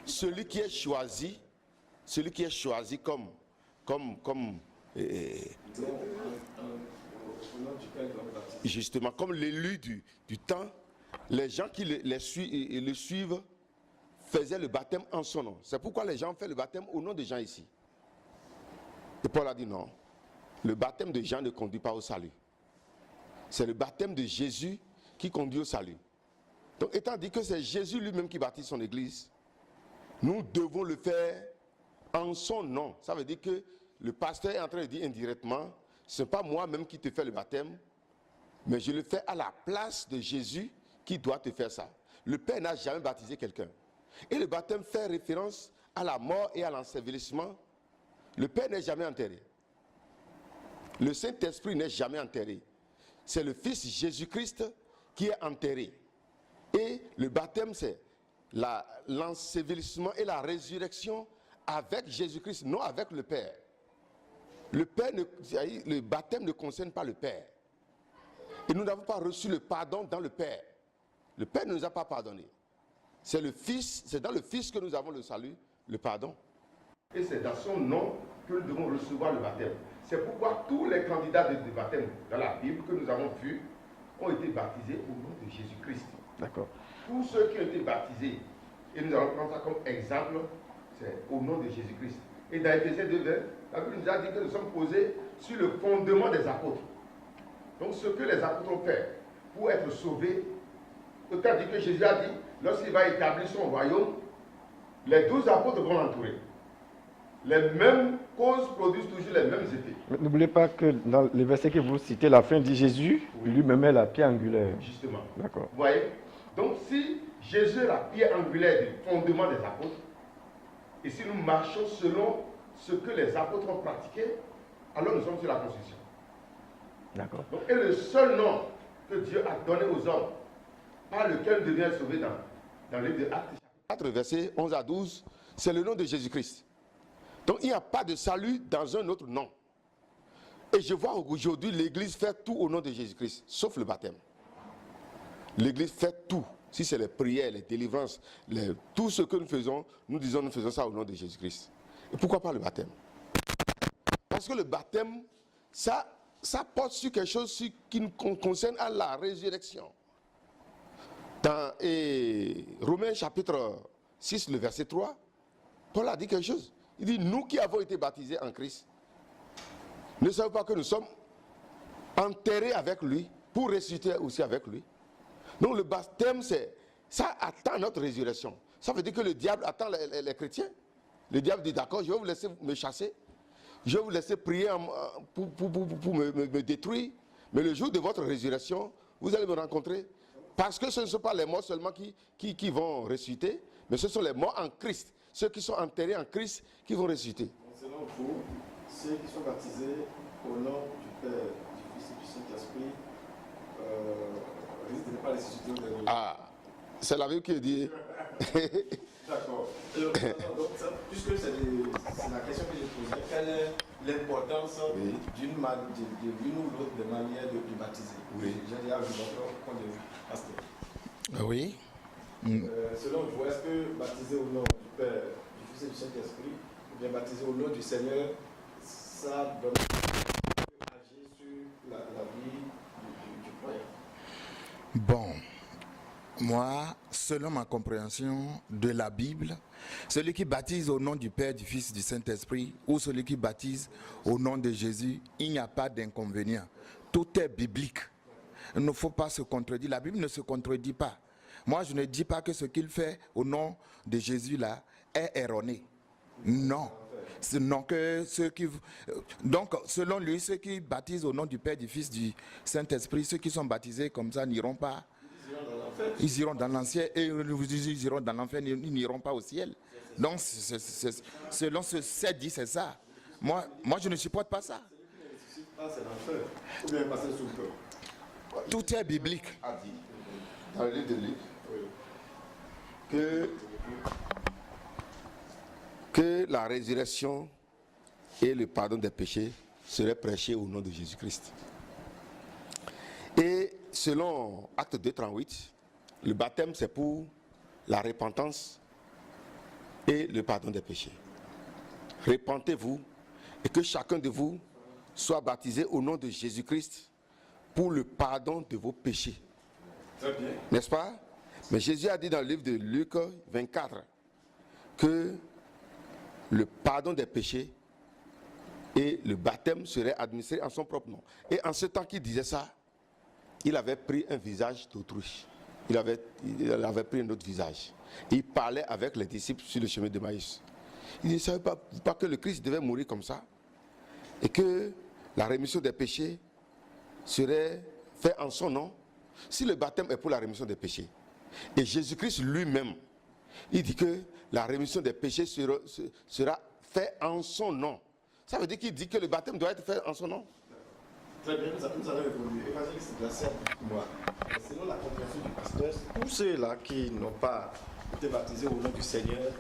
celui qui est choisi justement comme l'élu du temps, les gens qui le suivent faisaient le baptême en son nom. C'est pourquoi les gens font le baptême au nom de Jean ici. Et Paul a dit non, le baptême de Jean ne conduit pas au salut. C'est le baptême de Jésus qui conduit au salut. Donc étant dit que c'est Jésus lui-même qui baptise son église, nous devons le faire en son nom. Ça veut dire que le pasteur est en train de dire indirectement, ce n'est pas moi-même qui te fais le baptême, mais je le fais à la place de Jésus qui doit te faire ça. Le Père n'a jamais baptisé quelqu'un. Et le baptême fait référence à la mort et à l'ensevelissement. Le Père n'est jamais enterré. Le Saint-Esprit n'est jamais enterré. C'est le Fils Jésus-Christ qui est enterré. Et le baptême, c'est l'ensevelissement et la résurrection avec Jésus-Christ, non avec le Père. Le baptême ne concerne pas le Père. Et nous n'avons pas reçu le pardon dans le Père. Le Père ne nous a pas pardonné. C'est le Fils, c'est dans le Fils que nous avons le salut, le pardon. Et c'est dans son nom que nous devons recevoir le baptême. C'est pourquoi tous les candidats de baptême dans la Bible que nous avons vus ont été baptisés au nom de Jésus-Christ. D'accord. Tous ceux qui ont été baptisés, et nous allons prendre ça comme exemple, c'est au nom de Jésus-Christ. Et dans Éphésiens 2:20, la Bible nous a dit que nous sommes posés sur le fondement des apôtres. Donc ce que les apôtres ont fait pour être sauvés, autant dit que Jésus a dit, lorsqu'il va établir son royaume, les 12 apôtres vont l'entourer. Les mêmes causes produisent toujours les mêmes effets. N'oubliez pas que dans les versets que vous citez, la fin dit Jésus, lui-même est la pierre angulaire. Justement. D'accord. Vous voyez? Donc si Jésus est la pierre angulaire du fondement des apôtres, et si nous marchons selon ce que les apôtres ont pratiqué, alors nous sommes sur la construction. D'accord. Donc, et le seul nom que Dieu a donné aux hommes, par lequel nous devions être sauvés dans les deux Actes, 4 versets 11 à 12, c'est le nom de Jésus-Christ. Donc il n'y a pas de salut dans un autre nom. Et je vois aujourd'hui l'Église fait tout au nom de Jésus-Christ, sauf le baptême. L'Église fait tout. Si c'est les prières, les délivrances, tout ce que nous faisons, nous disons nous faisons ça au nom de Jésus-Christ. Et pourquoi pas le baptême? Parce que le baptême, ça porte sur quelque chose qui nous concerne à la résurrection. Dans Romains chapitre 6, le verset 3, Paul a dit quelque chose. Il dit, nous qui avons été baptisés en Christ, ne savons pas que nous sommes enterrés avec lui pour ressusciter aussi avec lui. Donc le baptême, ça attend notre résurrection. Ça veut dire que le diable attend les chrétiens. Le diable dit, d'accord, je vais vous laisser me chasser. Je vais vous laisser prier pour me détruire. Mais le jour de votre résurrection, vous allez me rencontrer. Parce que ce ne sont pas les morts seulement qui vont ressusciter, mais ce sont les morts en Christ. Ceux qui sont enterrés en Christ qui vont ressusciter. Selon vous, ceux qui sont baptisés au nom du Père, du Fils et du Saint-Esprit risquent de ne pas ressusciter au dernier. Ah, c'est la Bible qui dit. D'accord. Puisque c'est la question que j'ai posée, quelle est l'importance d'une ou l'autre des manières de baptiser? Oui. J'ai déjà vu votre point de vue, pasteur. Oui. Selon vous, est-ce que baptiser au nom du Père, du Fils et du Saint-Esprit, ou bien baptiser au nom du Seigneur, ça donne agir sur la vie du croyant? Bon, moi, selon ma compréhension de la Bible, celui qui baptise au nom du Père, du Fils, du Saint-Esprit, ou celui qui baptise au nom de Jésus, il n'y a pas d'inconvénient. Tout est biblique. Il ne faut pas se contredire. La Bible ne se contredit pas. Moi, je ne dis pas que ce qu'il fait au nom de Jésus là est erroné. Non. Non que ceux qui... Donc, selon lui, ceux qui baptisent au nom du Père, du Fils, du Saint-Esprit, ceux qui sont baptisés comme ça n'iront pas. Ils iront dans l'ancien et ils iront dans l'enfer, ils n'iront pas au ciel. Donc, selon ce c'est dit, c'est ça. Moi, je ne supporte pas ça. C'est l'enfer. Ou bien passer sous le feu. Tout est biblique. A dit, dans le livre de Luc, que la résurrection et le pardon des péchés seraient prêchés au nom de Jésus-Christ. Et selon Acte 2:38, le baptême c'est pour la repentance et le pardon des péchés. Repentez-vous et que chacun de vous soit baptisé au nom de Jésus-Christ pour le pardon de vos péchés. Très bien. N'est-ce pas? Mais Jésus a dit dans le livre de Luc 24 que le pardon des péchés et le baptême seraient administrés en son propre nom. Et en ce temps qu'il disait ça, il avait pris un visage d'autruche. Il avait pris un autre visage. Il parlait avec les disciples sur le chemin de Maïs. Il ne savait pas que le Christ devait mourir comme ça et que la rémission des péchés serait faite en son nom. Si le baptême est pour la rémission des péchés, et Jésus-Christ lui-même, il dit que la rémission des péchés sera faite en son nom. Ça veut dire qu'il dit que le baptême doit être fait en son nom. Très bien, nous allons évoluer. Évangéliste Glacier, moi, selon la compréhension du pasteur, tous ceux-là qui n'ont pas été baptisés au nom du Seigneur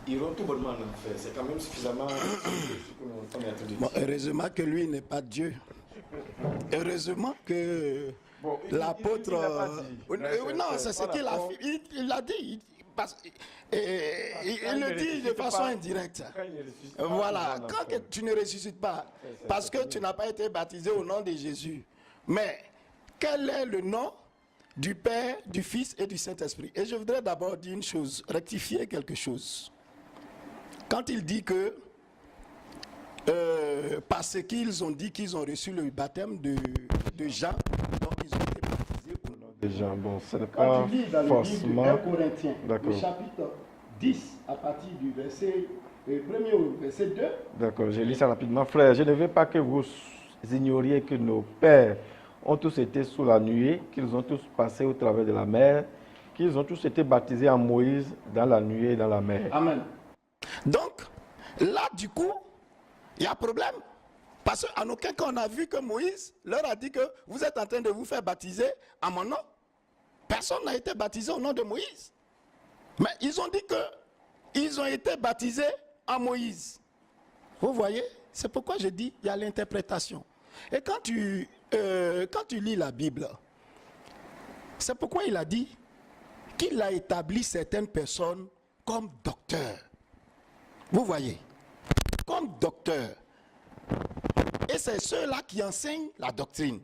iront tout bonnement en enfer. C'est quand même suffisamment ce qu'on est en train de dire. Bon, heureusement que lui n'est pas Dieu. Heureusement que l'apôtre... non, c'est ce qu'il a fait. Il l'a dit. Il le dit de façon indirecte. Voilà, quand tu ne ressuscites pas, parce que tu n'as pas été baptisé au nom de Jésus. Mais quel est le nom du Père, du Fils et du Saint-Esprit? Et je voudrais d'abord dire une chose, rectifier quelque chose. Quand il dit que parce qu'ils ont dit qu'ils ont reçu le baptême de Jean, donc ils ont été baptisés au nom De Jean, bon, ce n'est Quand pas tu lis dans le livre de 1 Corinthiens, D'accord. le chapitre 10, à partir du verset 1er au verset 2, D'accord, je lis ça rapidement. Frère, je ne veux pas que vous ignoriez que nos pères ont tous été sous la nuée, qu'ils ont tous passé au travers de la mer, qu'ils ont tous été baptisés en Moïse dans la nuée et dans la mer. Amen. Donc, là, du coup, il y a problème. Parce qu'en aucun cas, on a vu que Moïse leur a dit que vous êtes en train de vous faire baptiser à mon nom. Personne n'a été baptisé au nom de Moïse. Mais ils ont dit qu'ils ont été baptisés en Moïse. Vous voyez? C'est pourquoi je dis il y a l'interprétation. Et quand tu lis la Bible, c'est pourquoi il a dit qu'il a établi certaines personnes comme docteurs. Vous voyez? Comme docteurs. Et c'est ceux-là qui enseignent la doctrine.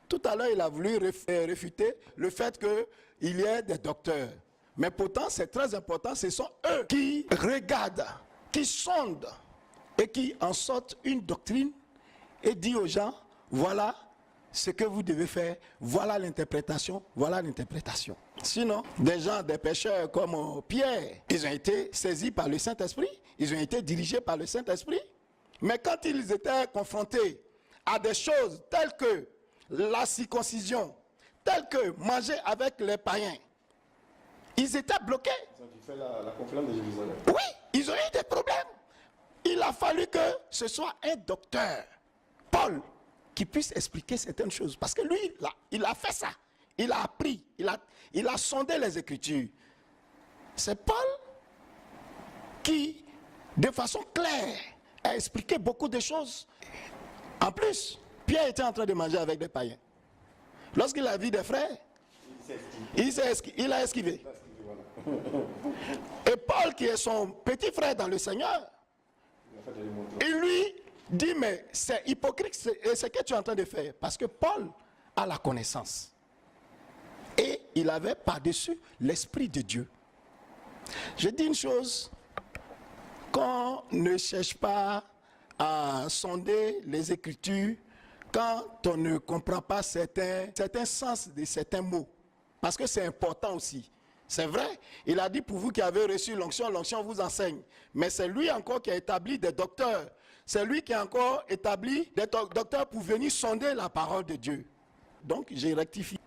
Tout à l'heure, il a voulu réfuter le fait qu'il y ait des docteurs. Mais pourtant, c'est très important, ce sont eux qui regardent, qui sondent et qui en sortent une doctrine et disent aux gens, voilà ce que vous devez faire, voilà l'interprétation, voilà l'interprétation. Sinon, des gens, des pécheurs comme Pierre, ils ont été saisis par le Saint-Esprit, ils ont été dirigés par le Saint-Esprit. Mais quand ils étaient confrontés à des choses telles que la circoncision, telles que manger avec les païens, ils étaient bloqués. Donc, il fait la conférence de Jérusalem. Oui, ils ont eu des problèmes. Il a fallu que ce soit un docteur, Paul, qui puisse expliquer certaines choses. Parce que lui, il a fait ça. Il a appris, il a sondé les Écritures. C'est Paul qui, de façon claire, a expliqué beaucoup de choses. En plus, Pierre était en train de manger avec des païens. Lorsqu'il a vu des frères, il a esquivé. Et Paul, qui est son petit frère dans le Seigneur, il lui dit, mais c'est hypocrite ce que tu es en train de faire. Parce que Paul a la connaissance. Et il avait par-dessus l'Esprit de Dieu. Je dis une chose, qu'on ne cherche pas à sonder les Écritures quand on ne comprend pas certains sens de certains mots. Parce que c'est important aussi. C'est vrai, il a dit pour vous qui avez reçu l'onction, l'onction vous enseigne. Mais c'est lui encore qui a établi des docteurs. C'est lui qui a encore établi des docteurs pour venir sonder la parole de Dieu. Donc j'ai rectifié.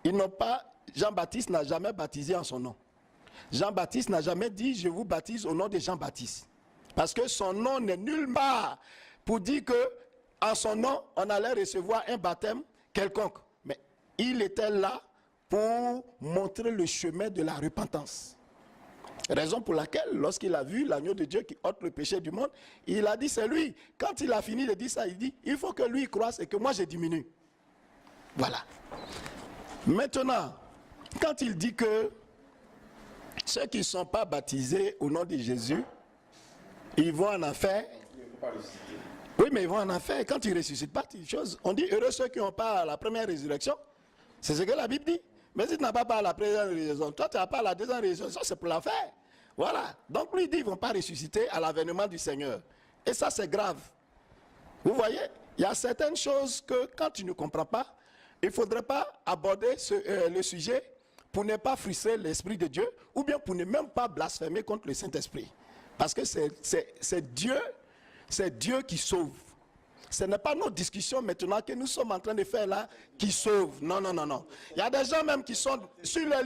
Jean-Baptiste n'a jamais baptisé en son nom. Jean-Baptiste n'a jamais dit je vous baptise au nom de Jean-Baptiste. Parce que son nom n'est nulle part pour dire que en son nom on allait recevoir un baptême quelconque. Mais il était là pour montrer le chemin de la repentance. Raison pour laquelle, lorsqu'il a vu l'agneau de Dieu qui ôte le péché du monde, il a dit c'est lui. Quand il a fini de dire ça, il dit il faut que lui croisse et que moi je diminue. Voilà. Maintenant, quand il dit que ceux qui ne sont pas baptisés au nom de Jésus, ils vont en enfer. Oui, mais ils vont en enfer. Quand ils ne ressuscitent pas, on dit heureux ceux qui n'ont pas la première résurrection. C'est ce que la Bible dit. Mais si tu n'as pas la première résurrection, toi tu n'as pas la deuxième résurrection, c'est pour l'enfer. Voilà. Donc lui dit qu'ils ne vont pas ressusciter à l'avènement du Seigneur. Et ça c'est grave. Vous voyez, il y a certaines choses que quand tu ne comprends pas, il ne faudrait pas aborder le sujet pour ne pas frustrer l'Esprit de Dieu ou bien pour ne même pas blasphémer contre le Saint-Esprit. Parce que c'est Dieu qui sauve. Ce n'est pas nos discussions maintenant que nous sommes en train de faire là qui sauvent. Non, non, non, non. Il y a des gens même qui sont sur les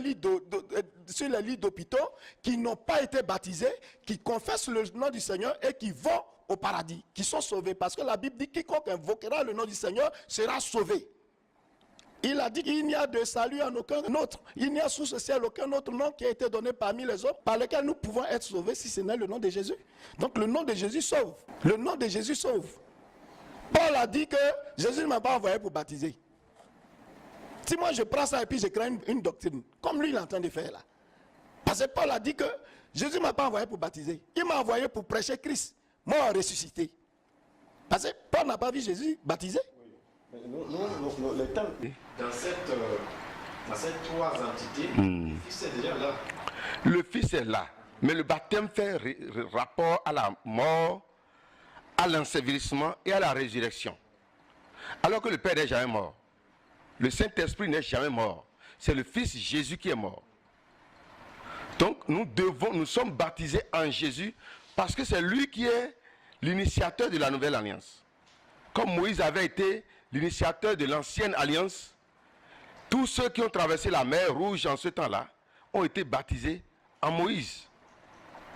lits d'hôpitaux qui n'ont pas été baptisés, qui confessent le nom du Seigneur et qui vont au paradis, qui sont sauvés. Parce que la Bible dit quiconque invoquera le nom du Seigneur sera sauvé. Il a dit qu'il n'y a de salut en aucun autre. Il n'y a sous ce ciel aucun autre nom qui a été donné parmi les hommes par lequel nous pouvons être sauvés si ce n'est le nom de Jésus. Donc le nom de Jésus sauve. Le nom de Jésus sauve. Paul a dit que Jésus ne m'a pas envoyé pour baptiser. Si moi je prends ça et puis je crée une doctrine, comme lui il est en train de faire là. Parce que Paul a dit que Jésus ne m'a pas envoyé pour baptiser. Il m'a envoyé pour prêcher Christ, mort ressuscité. Parce que Paul n'a pas vu Jésus baptisé. Le temps, dans ces trois entités, le Fils est déjà là. Le Fils est là, mais le baptême fait rapport à la mort, à l'ensevelissement et à la résurrection. Alors que le Père n'est jamais mort. Le Saint-Esprit n'est jamais mort. C'est le Fils Jésus qui est mort. Donc nous sommes baptisés en Jésus parce que c'est lui qui est l'initiateur de la nouvelle alliance. Comme Moïse avait été l'initiateur de l'ancienne alliance, tous ceux qui ont traversé la mer Rouge en ce temps-là ont été baptisés en Moïse.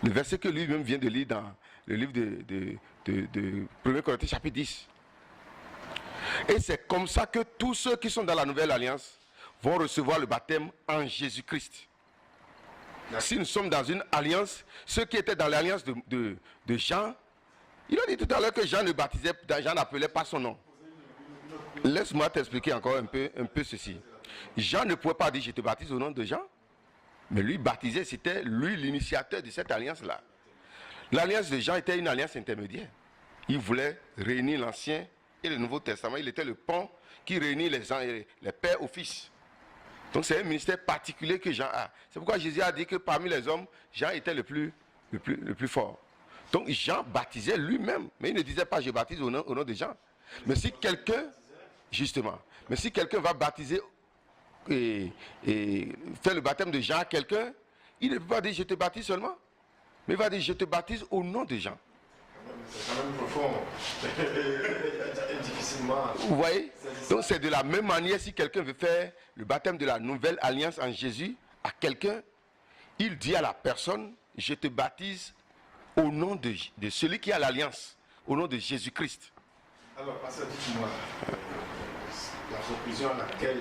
Le verset que lui-même vient de lire dans le livre de 1 Corinthiens chapitre 10. Et c'est comme ça que tous ceux qui sont dans la nouvelle alliance vont recevoir le baptême en Jésus-Christ. Si nous sommes dans une alliance, ceux qui étaient dans l'alliance de Jean, il a dit tout à l'heure que Jean ne baptisait, Jean n'appelait pas son nom. Laisse-moi t'expliquer encore un peu ceci. Jean ne pouvait pas dire je te baptise au nom de Jean. Mais lui baptisé, c'était lui l'initiateur de cette alliance-là. L'alliance de Jean était une alliance intermédiaire. Il voulait réunir l'Ancien et le Nouveau Testament. Il était le pont qui réunit les pères au Fils. Donc c'est un ministère particulier que Jean a. C'est pourquoi Jésus a dit que parmi les hommes, Jean était le plus fort. Donc Jean baptisait lui-même. Mais il ne disait pas je baptise au nom de Jean. Mais si quelqu'un, justement, va baptiser et faire le baptême de Jean à quelqu'un, il ne peut pas dire je te baptise seulement, mais il va dire je te baptise au nom de Jean. C'est quand même profond. Difficilement. Vous voyez? Donc c'est de la même manière si quelqu'un veut faire le baptême de la nouvelle alliance en Jésus à quelqu'un, il dit à la personne je te baptise au nom de celui qui a l'alliance, au nom de Jésus-Christ. Alors, pasteur, dites-moi, la conclusion à laquelle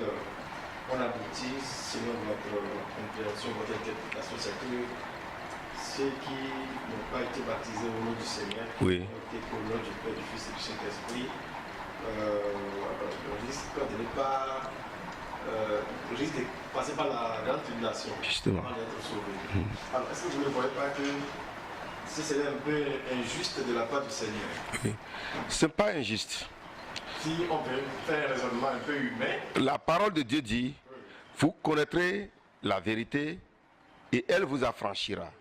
on aboutit, selon votre compréhension, votre interprétation, c'est que ceux qui n'ont pas été baptisés au nom du Seigneur, oui, qui ont été au nom du Père, du Fils et du Saint-Esprit, risque de passer par la grande tribulation, justement, avant d'être sauvés. Alors, est-ce que vous ne voyez pas que ce serait un peu injuste de la part du Seigneur? Oui. Ce n'est pas injuste. Si on veut faire un raisonnement un peu humain. La parole de Dieu dit, vous connaîtrez la vérité et elle vous affranchira.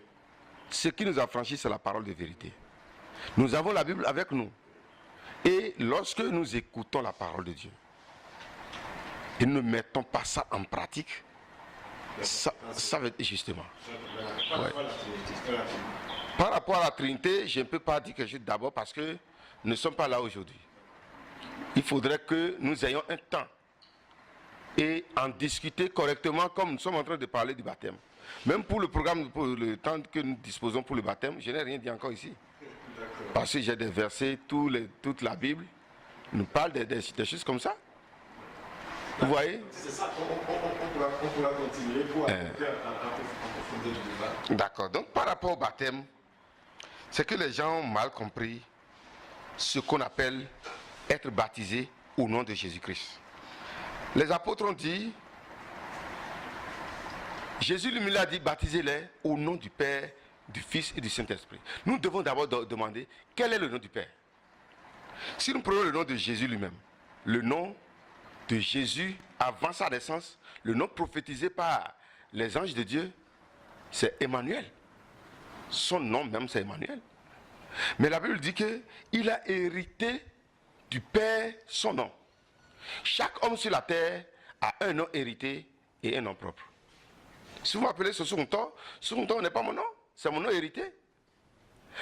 Ce qui nous affranchit, c'est la parole de vérité. Nous avons la Bible avec nous. Et lorsque nous écoutons la parole de Dieu, et ne mettons pas ça en pratique, ça va être justement. Ouais. Par rapport à la Trinité, je ne peux pas dire quelque chose d'abord parce que nous ne sommes pas là aujourd'hui. Il faudrait que nous ayons un temps et en discuter correctement comme nous sommes en train de parler du baptême. Même pour le programme, pour le temps que nous disposons pour le baptême, je n'ai rien dit encore ici. Parce que j'ai des versets, toute la Bible nous parle des choses comme ça. Vous voyez? C'est ça, on pourra continuer pour apporter en profondeur du débat. D'accord. Donc par rapport au baptême, c'est que les gens ont mal compris ce qu'on appelle être baptisé au nom de Jésus-Christ. Les apôtres ont dit, Jésus lui a dit, baptisez-les au nom du Père, du Fils et du Saint-Esprit. Nous devons d'abord demander, quel est le nom du Père? Si nous prenons le nom de Jésus lui-même, le nom de Jésus avant sa naissance, le nom prophétisé par les anges de Dieu, c'est Emmanuel. Son nom même, c'est Emmanuel. Mais la Bible dit qu'il a hérité du Père son nom. Chaque homme sur la terre a un nom hérité et un nom propre. Si vous m'appelez ce second nom n'est pas mon nom, c'est mon nom hérité.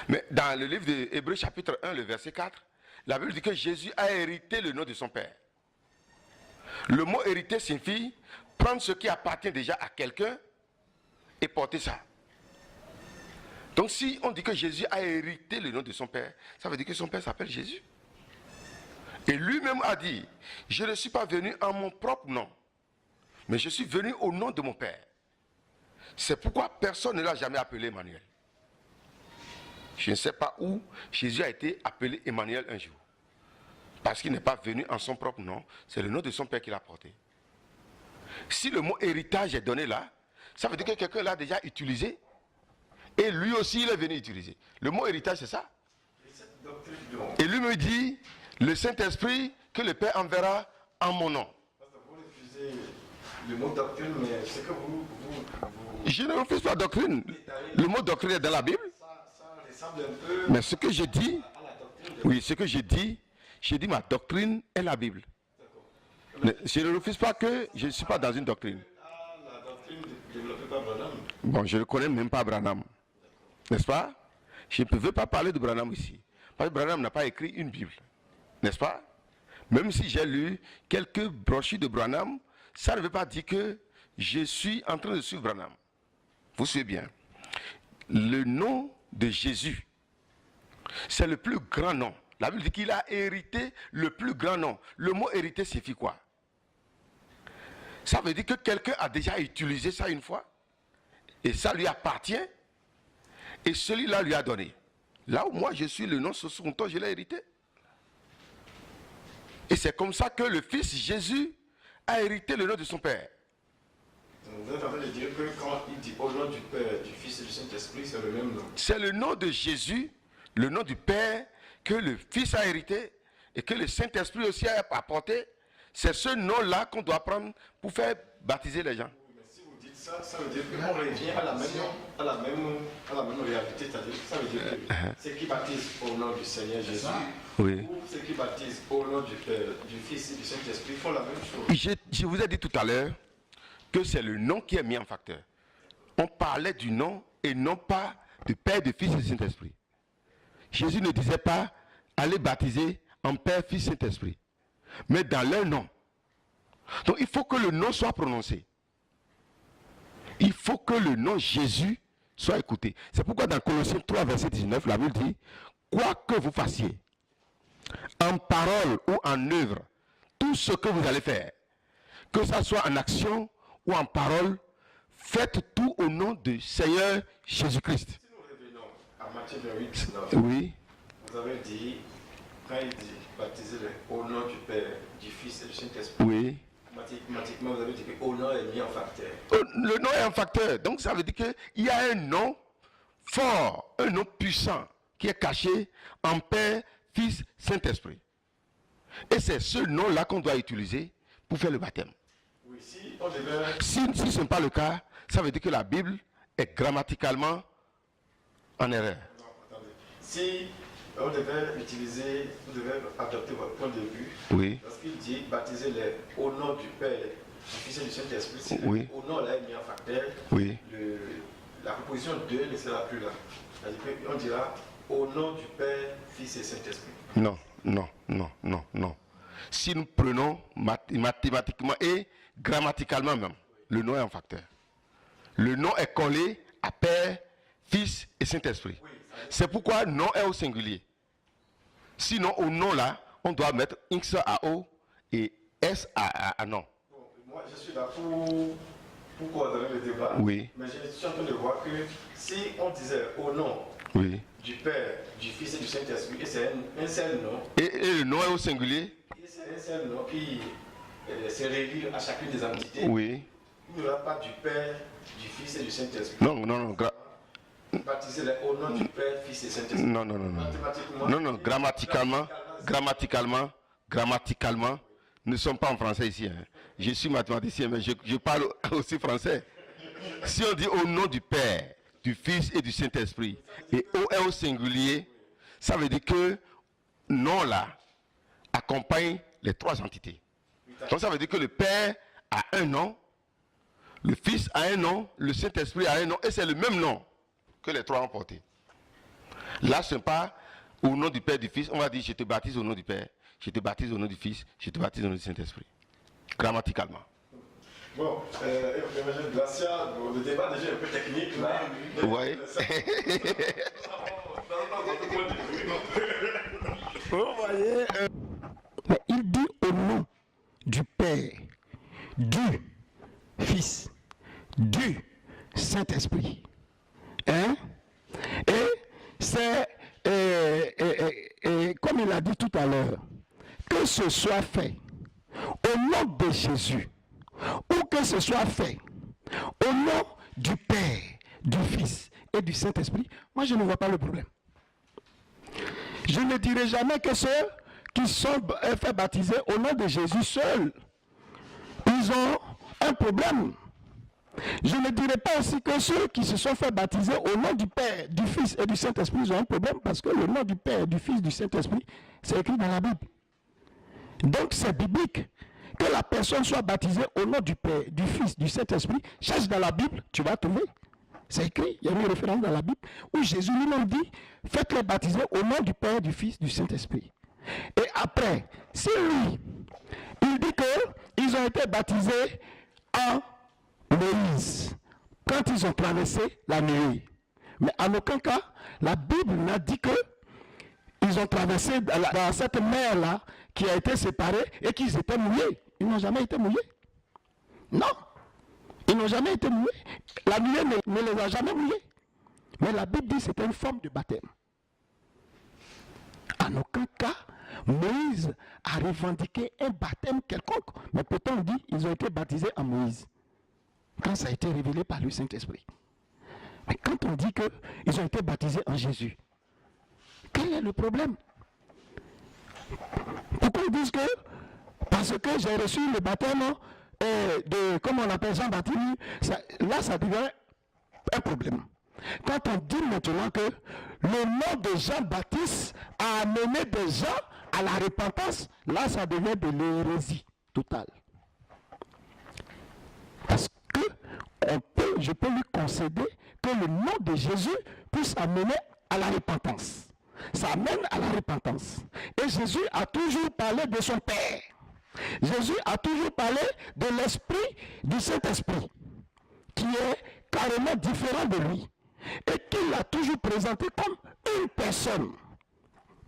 Mais dans le livre de Hébreux chapitre 1, le verset 4, la Bible dit que Jésus a hérité le nom de son Père. Le mot hérité signifie prendre ce qui appartient déjà à quelqu'un et porter ça. Donc si on dit que Jésus a hérité le nom de son Père, ça veut dire que son Père s'appelle Jésus. Et lui-même a dit, je ne suis pas venu en mon propre nom, mais je suis venu au nom de mon Père. C'est pourquoi personne ne l'a jamais appelé Emmanuel. Je ne sais pas où Jésus a été appelé Emmanuel un jour. Parce qu'il n'est pas venu en son propre nom, c'est le nom de son Père qu'il a porté. Si le mot héritage est donné là, ça veut dire que quelqu'un l'a déjà utilisé. Et lui aussi, il est venu utiliser. Le mot héritage, c'est ça. Et lui me dit, le Saint-Esprit que le Père enverra en mon nom. Vous refusez le mot doctrine, mais c'est que vous... Je ne refuse pas doctrine. Le mot doctrine est dans la Bible. Ça ressemble un peu... Mais ce que je dis, oui, ce que j'ai dit ma doctrine est la Bible. Mais je ne refuse pas que je ne suis pas dans une doctrine. La doctrine développée par Branham. Bon, je ne connais même pas Branham. N'est-ce pas? Je ne veux pas parler de Branham ici. Parce que Branham n'a pas écrit une Bible. N'est-ce pas? Même si j'ai lu quelques brochures de Branham, ça ne veut pas dire que je suis en train de suivre Branham. Vous suivez bien. Le nom de Jésus, c'est le plus grand nom. La Bible dit qu'il a hérité le plus grand nom. Le mot hérité signifie quoi? Ça veut dire que quelqu'un a déjà utilisé ça une fois. Et ça lui appartient. Et celui-là lui a donné. Là où moi je suis le nom sur son temps, je l'ai hérité. Et c'est comme ça que le Fils Jésus a hérité le nom de son Père. Vous êtes en train de dire que quand il dit au nom du Père, du Fils et du Saint-Esprit, c'est le même nom. C'est le nom de Jésus, le nom du Père, que le Fils a hérité et que le Saint-Esprit aussi a apporté. C'est ce nom-là qu'on doit prendre pour faire baptiser les gens. Oui, mais si vous dites ça, ça veut dire qu'on revient à la même réalité. C'est-à-dire, ça veut dire que ceux qui baptisent au nom du Seigneur Jésus, oui, ou ceux qui baptisent au nom du Père, du Fils et du Saint-Esprit font la même chose. Je vous ai dit tout à l'heure que c'est le nom qui est mis en facteur. On parlait du nom et non pas du Père, du Fils et du Saint-Esprit. Jésus ne disait pas allez baptiser en Père, Fils, Saint-Esprit, mais dans leur nom. Donc il faut que le nom soit prononcé. Il faut que le nom Jésus soit écouté. C'est pourquoi dans Colossiens 3, verset 19, la Bible dit, quoi que vous fassiez, en parole ou en œuvre, tout ce que vous allez faire, que ça soit en action ou en parole, faites tout au nom du Seigneur Jésus-Christ. Si nous revenons à Matthieu 28, 19, Oui. vous avez dit, quand il dit baptisez-les au nom du Père, du Fils et du Saint-Esprit, Oui. automatiquement vous avez dit que au nom est mis en facteur. Le nom est un facteur. Donc ça veut dire qu'il y a un nom fort, un nom puissant qui est caché en Père, Fils, Saint-Esprit. Et c'est ce nom-là qu'on doit utiliser pour faire le baptême. Oui, si on devait... Si ce n'est pas le cas, ça veut dire que la Bible est grammaticalement en erreur. Non, attendez. Si on devait utiliser, vous devez adopter votre point de vue. Oui. Parce qu'il dit baptisez-les au nom du Père, du Fils et du Saint-Esprit. Si Oui. au nom là est mis en facteur, Oui. la proposition 2 ne sera plus là. C'est-à-dire qu'on dira au nom du Père, Fils et Saint-Esprit. Non, non, non, non, non. Si nous prenons mathématiquement et grammaticalement même, le nom est un facteur. Le nom est collé à Père, Fils et Saint-Esprit. Oui, c'est pourquoi nom est au singulier. Sinon, au nom là, on doit mettre X à O et S à non. bon, moi, je suis là pour coordonner le débat. Oui. Mais je suis en train de voir que si on disait au nom Oui. du Père, du Fils et du Saint-Esprit, et c'est un seul nom, Et le nom est au singulier. et c'est un seul nom qui se révèle à chacune des entités. Oui. il n'y aura pas du Père, du Fils et du Saint-Esprit. Non, non, non. Baptisez-les au nom du Père, Fils et Saint-Esprit. Non, non, non, non. Non, non, grammaticalement, nous ne sommes pas en français ici. Hein. Je suis mathématicien, mais je parle aussi français. Si on dit au nom du Père, du Fils et du Saint-Esprit, et O est au singulier, ça veut dire que nom là accompagne les trois entités. Donc ça veut dire que le Père a un nom, le Fils a un nom, le Saint-Esprit a un nom, et c'est le même nom que les trois ont porté. Là, ce n'est pas au nom du Père, du Fils, on va dire je te baptise au nom du Père, je te baptise au nom du Fils, je te baptise au nom du Saint-Esprit. Grammaticalement. Bon, Glacia, le débat déjà un peu technique là. Oui. Vous voyez, mais il dit au nom du Père, du Fils, du Saint-Esprit. Hein? Et c'est, comme il a dit tout à l'heure, que ce soit fait au nom de Jésus, ou que ce soit fait au nom du Père, du Fils et du Saint-Esprit, moi je ne vois pas le problème. Je ne dirai jamais que ceux qui sont fait baptiser au nom de Jésus seul, ils ont un problème. Je ne dirai pas aussi que ceux qui se sont fait baptiser au nom du Père, du Fils et du Saint-Esprit, ils ont un problème parce que le nom du Père, du Fils, du Saint-Esprit, c'est écrit dans la Bible. Donc c'est biblique. Que la personne soit baptisée au nom du Père, du Fils, du Saint-Esprit, cherche dans la Bible, tu vas trouver. C'est écrit, il y a une référence dans la Bible où Jésus lui-même dit, faites-les baptiser au nom du Père, du Fils, du Saint-Esprit. Et après, si lui, il dit qu'ils ont été baptisés en Moïse, quand ils ont traversé la nuit. Mais en aucun cas, la Bible n'a dit que ils ont traversé dans cette mer-là qui a été séparée et qu'ils étaient mouillés. Ils n'ont jamais été mouillés. Non. Ils n'ont jamais été mouillés. La nuée ne les a jamais mouillés. Mais la Bible dit que c'était une forme de baptême. En aucun cas, Moïse a revendiqué un baptême quelconque. Mais pourtant on dit qu'ils ont été baptisés en Moïse. Quand ça a été révélé par le Saint-Esprit. Mais quand on dit qu'ils ont été baptisés en Jésus, quel est le problème? Pourquoi ils disent que parce que j'ai reçu le baptême de, comment on appelle Jean-Baptiste, là ça devient un problème. Quand on dit maintenant que le nom de Jean-Baptiste a amené des gens à la repentance, là ça devient de l'hérésie totale. Parce que je peux lui concéder que le nom de Jésus puisse amener à la repentance. Ça amène à la repentance. Et Jésus a toujours parlé de son Père. Jésus a toujours parlé de l'Esprit, du Saint-Esprit, qui est carrément différent de lui. Et qu'il a toujours présenté comme une personne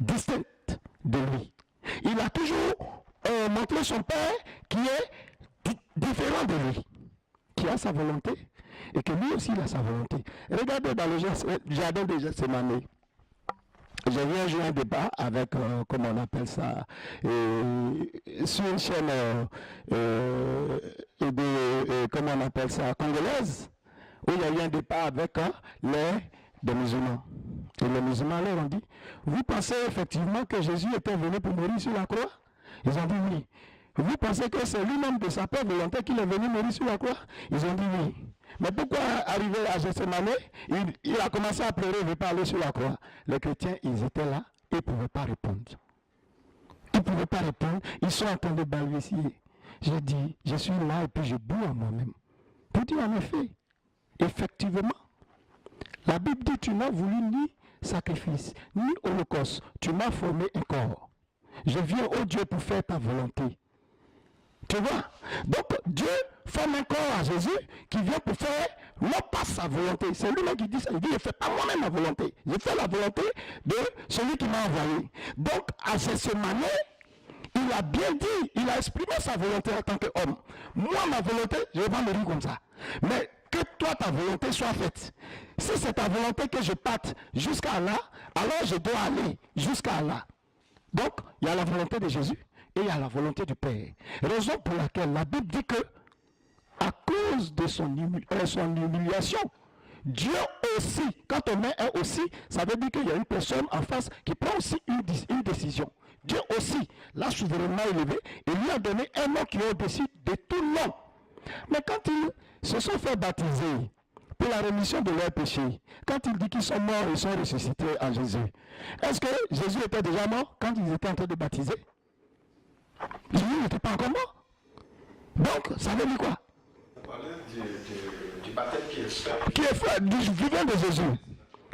distincte de lui. Il a toujours montré son Père qui est différent de lui, qui a sa volonté, et que lui aussi il a sa volonté. Regardez dans le jardin de Gethsémani. J'ai vu un jour un débat avec, comment on appelle ça, sur une chaîne comment on appelle ça, congolaise, où il y a eu un débat avec des musulmans. Et les musulmans leur ont dit, vous pensez effectivement que Jésus était venu pour mourir sur la croix? Ils ont dit oui. Vous pensez que c'est lui-même de sa propre volonté qu'il est venu mourir sur la croix? Ils ont dit oui. Mais pourquoi arriver à Gethsémani, il a commencé à pleurer, il ne veut pas aller sur la croix? Les chrétiens, ils étaient là, ils ne pouvaient pas répondre. Ils ne pouvaient pas répondre, ils sont en train de balbutier. J'ai dit, je suis là et puis je boue à moi-même. Pour dire en effet, effectivement, la Bible dit, tu n'as voulu ni sacrifice, ni holocauste, tu m'as formé un corps. Je viens, oh Dieu, pour faire ta volonté. Tu vois? Donc Dieu forme un corps à Jésus qui vient pour faire non pas sa volonté. C'est lui-même qui dit ça. Il dit, je ne fais pas moi-même ma volonté. Je fais la volonté de celui qui m'a envoyé. Donc à Gethsémani, il a bien dit, il a exprimé sa volonté en tant qu'homme. Moi, ma volonté, je ne vais pas mourir comme ça. Mais que toi, ta volonté soit faite. Si c'est ta volonté que je parte jusqu'à là, alors je dois aller jusqu'à là. Donc, il y a la volonté de Jésus et il y a la volonté du Père. Raison pour laquelle la Bible dit que à cause de son humiliation. Dieu aussi, quand on met un aussi, ça veut dire qu'il y a une personne en face qui prend aussi une décision. Dieu aussi l'a souverainement élevé et lui a donné un nom qui est au-dessus de tout nom. Mais quand ils se sont fait baptiser pour la rémission de leurs péchés, quand il dit qu'ils sont morts et sont ressuscités en Jésus, est-ce que Jésus était déjà mort quand ils étaient en train de baptiser? Jésus n'était pas encore mort. Donc, ça veut dire quoi? Vous parlez du baptême qui est fait. Qui est fait du vivant de Jésus.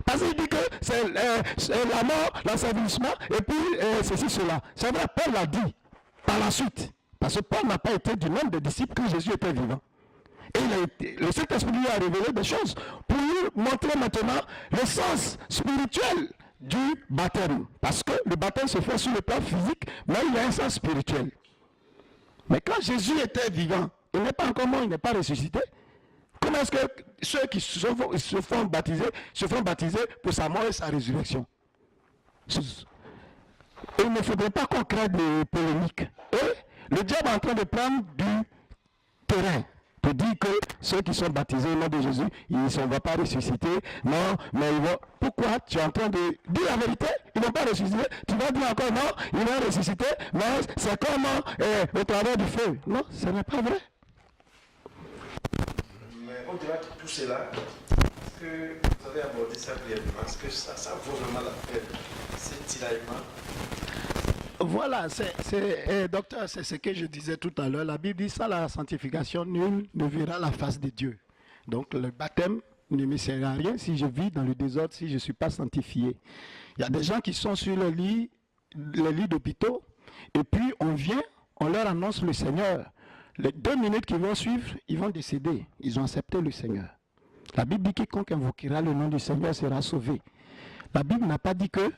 Parce qu'il dit que c'est la mort, l'ensevelissement, et puis ceci, cela. C'est vrai, Paul l'a dit par la suite. Parce que Paul n'a pas été du nombre de disciples quand Jésus était vivant. Et le Saint-Esprit lui a révélé des choses pour lui montrer maintenant le sens spirituel du baptême. Parce que le baptême se fait sur le plan physique, mais il y a un sens spirituel. Mais quand Jésus était vivant, il n'est pas encore mort, il n'est pas ressuscité. Comment est-ce que ceux qui se font baptiser pour sa mort et sa résurrection? Il ne faudrait pas qu'on crée des polémiques. Et le diable est en train de prendre du terrain pour dire que ceux qui sont baptisés au nom de Jésus, ils ne vont pas ressusciter. Non, mais ils vont... Pourquoi tu es en train de dire la vérité? Ils ne vont pas ressusciter. Tu vas dire encore non, ils vont ressusciter. Mais c'est comme au travers du feu. Non, ce n'est pas vrai. Mais au-delà de tout cela, est-ce que vous avez abordé ça brièvement? Est-ce que ça vaut vraiment la peine, ces tiraillements? Voilà, docteur, c'est ce que je disais tout à l'heure. La Bible dit ça, la sanctification, nul ne verra la face de Dieu. Donc le baptême ne me sert à rien si je vis dans le désordre, si je ne suis pas sanctifié. Il y a des gens qui sont sur les lits d'hôpitaux, et puis on vient, on leur annonce le Seigneur. Les 2 minutes qui vont suivre, ils vont décéder. Ils ont accepté le Seigneur. La Bible dit que quiconque invoquera le nom du Seigneur sera sauvé. La Bible n'a pas dit que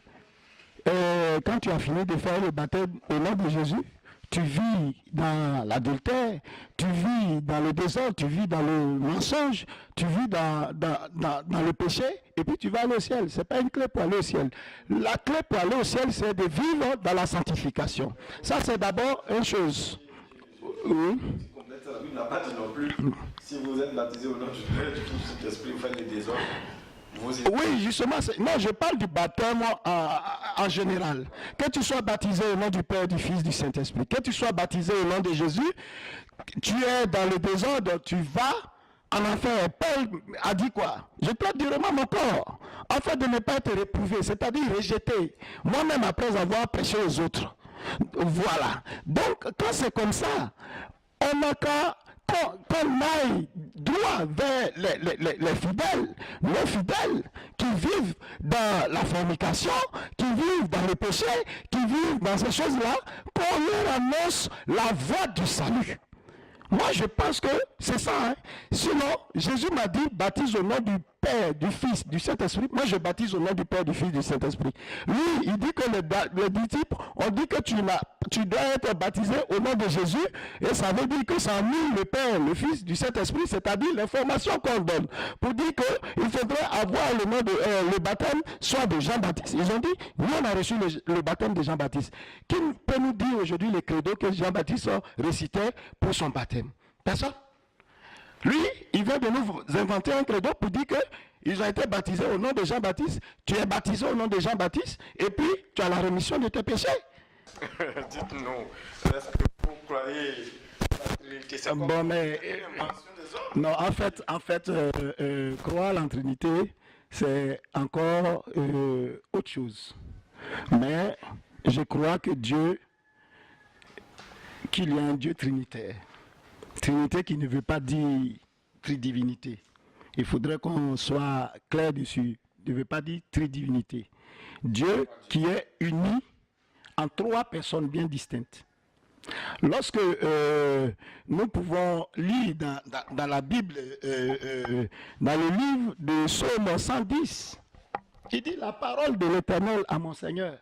quand tu as fini de faire le baptême au nom de Jésus, tu vis dans l'adultère, tu vis dans le désordre, tu vis dans le mensonge, tu vis dans le péché, et puis tu vas aller au ciel. Ce n'est pas une clé pour aller au ciel. La clé pour aller au ciel, c'est de vivre dans la sanctification. Ça, c'est d'abord une chose. Oui. La Bible n'a pas dit non plus. Si vous êtes baptisé au nom du Père, du Fils, du Saint-Esprit, vous faites les désordres. Oui, justement, non, je parle du baptême en général. Que tu sois baptisé au nom du Père, du Fils, du Saint-Esprit, que tu sois baptisé au nom de Jésus, tu es dans le désordre, tu vas en enfer. Paul a dit quoi? Je dois durement mon corps, afin de ne pas être réprouvé, c'est-à-dire rejeté, moi-même après avoir péché aux autres. Voilà. Donc, quand c'est comme ça, on n'a qu'à qu'on aille droit vers les fidèles, nos fidèles qui vivent dans la fornication, qui vivent dans le péché, qui vivent dans ces choses-là, qu'on leur annonce la voie du salut. Moi, je pense que c'est ça. Hein. Sinon, Jésus m'a dit, baptise au nom du Père, du Fils, du Saint-Esprit. Moi, je baptise au nom du Père, du Fils, du Saint-Esprit. Lui, il dit que les disciples, on dit que tu dois être baptisé au nom de Jésus. Et ça veut dire que ça annule le Père, le Fils, du Saint-Esprit, c'est-à-dire l'information qu'on donne. Pour dire qu'il faudrait avoir le nom de le baptême, soit de Jean-Baptiste. Ils ont dit, nous, on a reçu le baptême de Jean-Baptiste. Qui peut nous dire aujourd'hui les credos que Jean-Baptiste récitait pour son baptême? Personne. Lui, il vient de nous inventer un credo pour dire qu'ils ont été baptisés au nom de Jean-Baptiste. Tu es baptisé au nom de Jean-Baptiste et puis tu as la rémission de tes péchés. Dites-nous, est-ce que vous croyez la Trinité? C'est bon, mais non, en fait, croire en Trinité, c'est encore autre chose. Mais je crois que qu'il y a un Dieu trinitaire. Trinité qui ne veut pas dire tridivinité. Il faudrait qu'on soit clair dessus. Il ne veut pas dire tridivinité. Dieu qui est uni en 3 personnes bien distinctes. Lorsque nous pouvons lire dans la Bible, dans le livre de Psaume 110, il dit la parole de l'Éternel à mon Seigneur.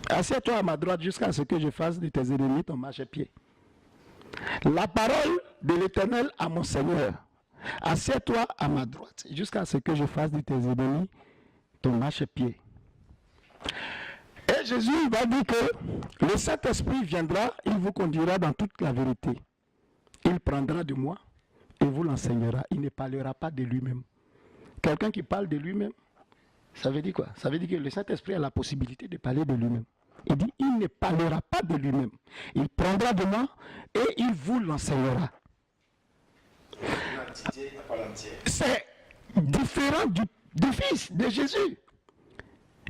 Assieds-toi à ma droite jusqu'à ce que je fasse de tes ennemis ton marchepied. La parole de l'Éternel à mon Seigneur. Assieds-toi à ma droite jusqu'à ce que je fasse de tes ennemis ton marchepied. Et Jésus va dire que le Saint-Esprit viendra, il vous conduira dans toute la vérité. Il il prendra de moi et vous l'enseignera. Il ne parlera pas de lui-même. Quelqu'un qui parle de lui-même, ça veut dire quoi? Ça veut dire que le Saint-Esprit a la possibilité de parler de lui-même. Il dit, il ne parlera pas de lui-même. Il prendra de moi et il vous l'enseignera. C'est différent du Fils de Jésus.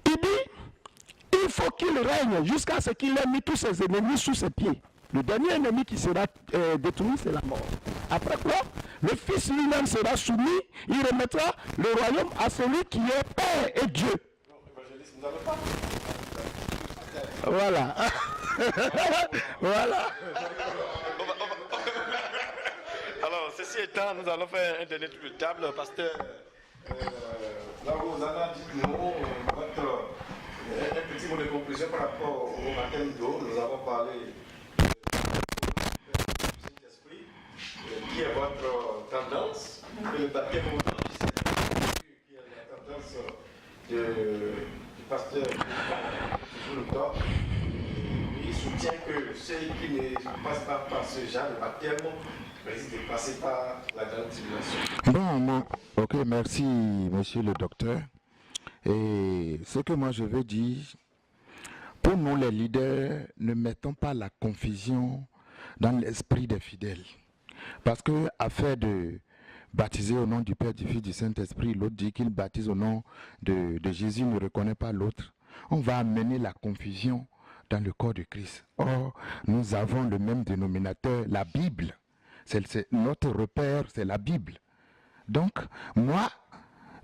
Il dit, il faut qu'il règne jusqu'à ce qu'il ait mis tous ses ennemis sous ses pieds. Le dernier ennemi qui sera détruit, c'est la mort. Après quoi, le Fils lui-même sera soumis, il remettra le royaume à celui qui est Père et Dieu. Voilà. Voilà. Alors, ceci étant, nous allons faire un dernier tour de table, pasteur. Là où vous avez dit un petit mot de conclusion par rapport au baptême d'eau. Nous avons parlé du Saint-Esprit, qui est votre tendance, et le baptême au nom du Saint-Esprit, qui est la tendance du pasteur Luther. Il soutient que ceux qui ne passent pas par ce genre de baptême risquent de passer par la grande tribulation. Bon, ok, merci, monsieur le docteur. Et ce que moi je veux dire, pour nous les leaders, ne mettons pas la confusion dans l'esprit des fidèles. Parce que afin de baptiser au nom du Père, du Fils, du Saint-Esprit, l'autre dit qu'il baptise au nom de Jésus, ne reconnaît pas l'autre. On va amener la confusion dans le corps de Christ. Or, nous avons le même dénominateur, la Bible. C'est notre repère, c'est la Bible. Donc, moi,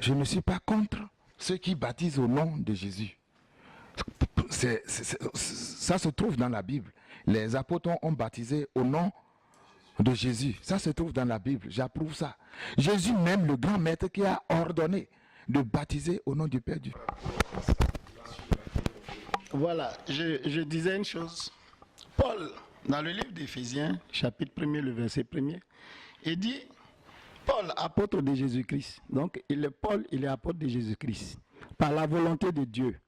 je ne suis pas contre ceux qui baptisent au nom de Jésus. Ça se trouve dans la Bible. Les apôtres ont baptisé au nom de Jésus. Ça se trouve dans la Bible. J'approuve ça. Jésus même, le grand maître qui a ordonné de baptiser au nom du Père du Fils. Voilà, je disais une chose. Paul, dans le livre d'Éphésiens, chapitre 1er, le verset 1er, il dit, Paul, apôtre de Jésus-Christ. Donc, Paul, il est apôtre de Jésus-Christ, par la volonté de Dieu,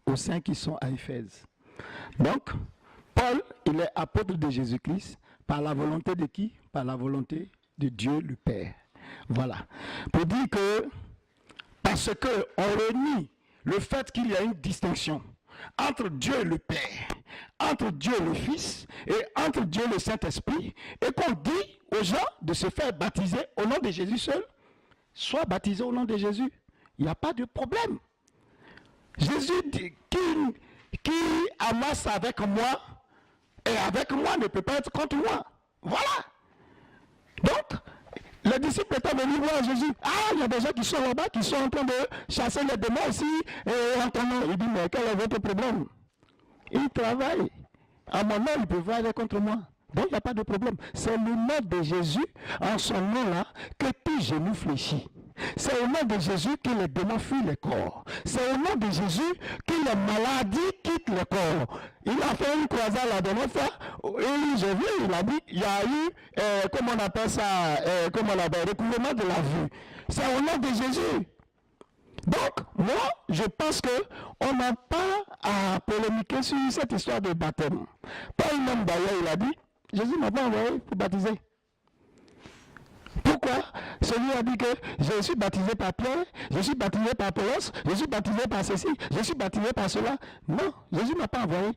aux saints qui sont à Éphèse. Donc, Paul, il est apôtre de Jésus-Christ, par la volonté de qui? Par la volonté de Dieu le Père. Voilà. Pour dire que, parce qu'on renie le fait qu'il y a une distinction entre Dieu le Père, entre Dieu le Fils et entre Dieu le Saint-Esprit, et qu'on dit aux gens de se faire baptiser au nom de Jésus seul, soit baptisé au nom de Jésus. Il n'y a pas de problème. Jésus dit, qui amasse avec moi, et avec moi ne peut pas être contre moi. Voilà. Donc, les disciples étaient venus voir Jésus. Ah, il y a des gens qui sont là-bas, qui sont en train de chasser les démons aussi, et en ton nom. Il dit, mais quel est votre problème? Ils travaillent. À mon nom, ils peuvent aller contre moi. Donc, il n'y a pas de problème. C'est le nom de Jésus, en son nom-là, que tout genou fléchit. C'est au nom de Jésus que les démons fuient le corps. C'est au nom de Jésus que les maladies quittent le corps. Il a fait une croisade la dernière fois, et j'ai vu, il a dit, il y a eu, comment on appelle ça, recouvrement de la vue. C'est au nom de Jésus. Donc, moi, je pense qu'on n'a pas à polémiquer sur cette histoire de baptême. Paul même d'ailleurs, il a dit, Jésus m'a pas envoyé pour baptiser. Pourquoi? Celui a dit que je suis baptisé par Pierre, je suis baptisé par Apollos, je suis baptisé par ceci, je suis baptisé par cela. Non, Jésus ne m'a pas envoyé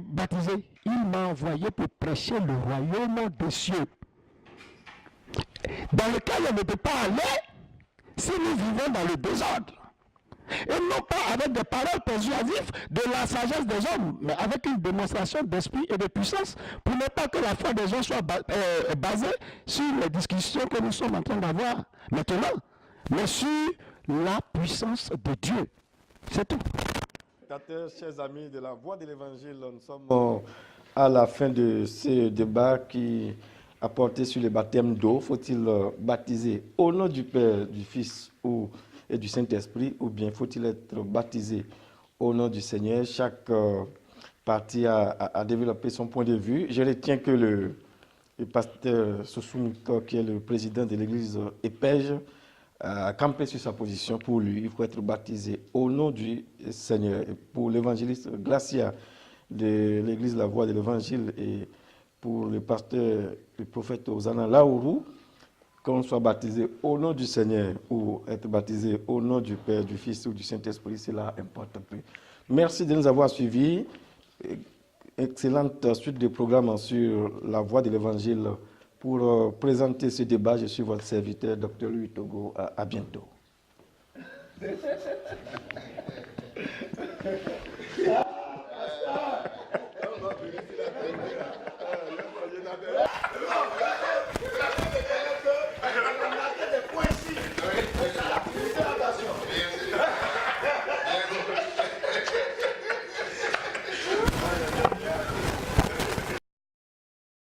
baptisé. Il m'a envoyé pour prêcher le royaume des cieux, dans lequel on ne peut pas aller si nous vivons dans le désordre. Et non pas avec des paroles persuasives de la sagesse des hommes, mais avec une démonstration d'esprit et de puissance, pour ne pas que la foi des gens soit basée sur les discussions que nous sommes en train d'avoir maintenant, mais sur la puissance de Dieu. C'est tout. Chers amis de la Voix de l'Évangile, nous sommes à la fin de ce débat qui a porté sur le baptême d'eau. Faut-il baptiser au nom du Père, du Fils et du Saint-Esprit, ou bien faut-il être baptisé au nom du Seigneur? Chaque partie a développé son point de vue. Je retiens que le pasteur Sosoumito, qui est le président de l'église Épège, a campé sur sa position. Pour lui, il faut être baptisé au nom du Seigneur. Et pour l'évangéliste Glacia de l'église La Voix de l'Évangile et pour le pasteur, le prophète Hosanna Laourou, qu'on soit baptisé au nom du Seigneur ou être baptisé au nom du Père, du Fils ou du Saint-Esprit, cela importe peu. Merci de nous avoir suivis. Excellente suite de programmes sur la voie de l'Évangile. Pour présenter ce débat, je suis votre serviteur, Dr Louis Togo. À bientôt.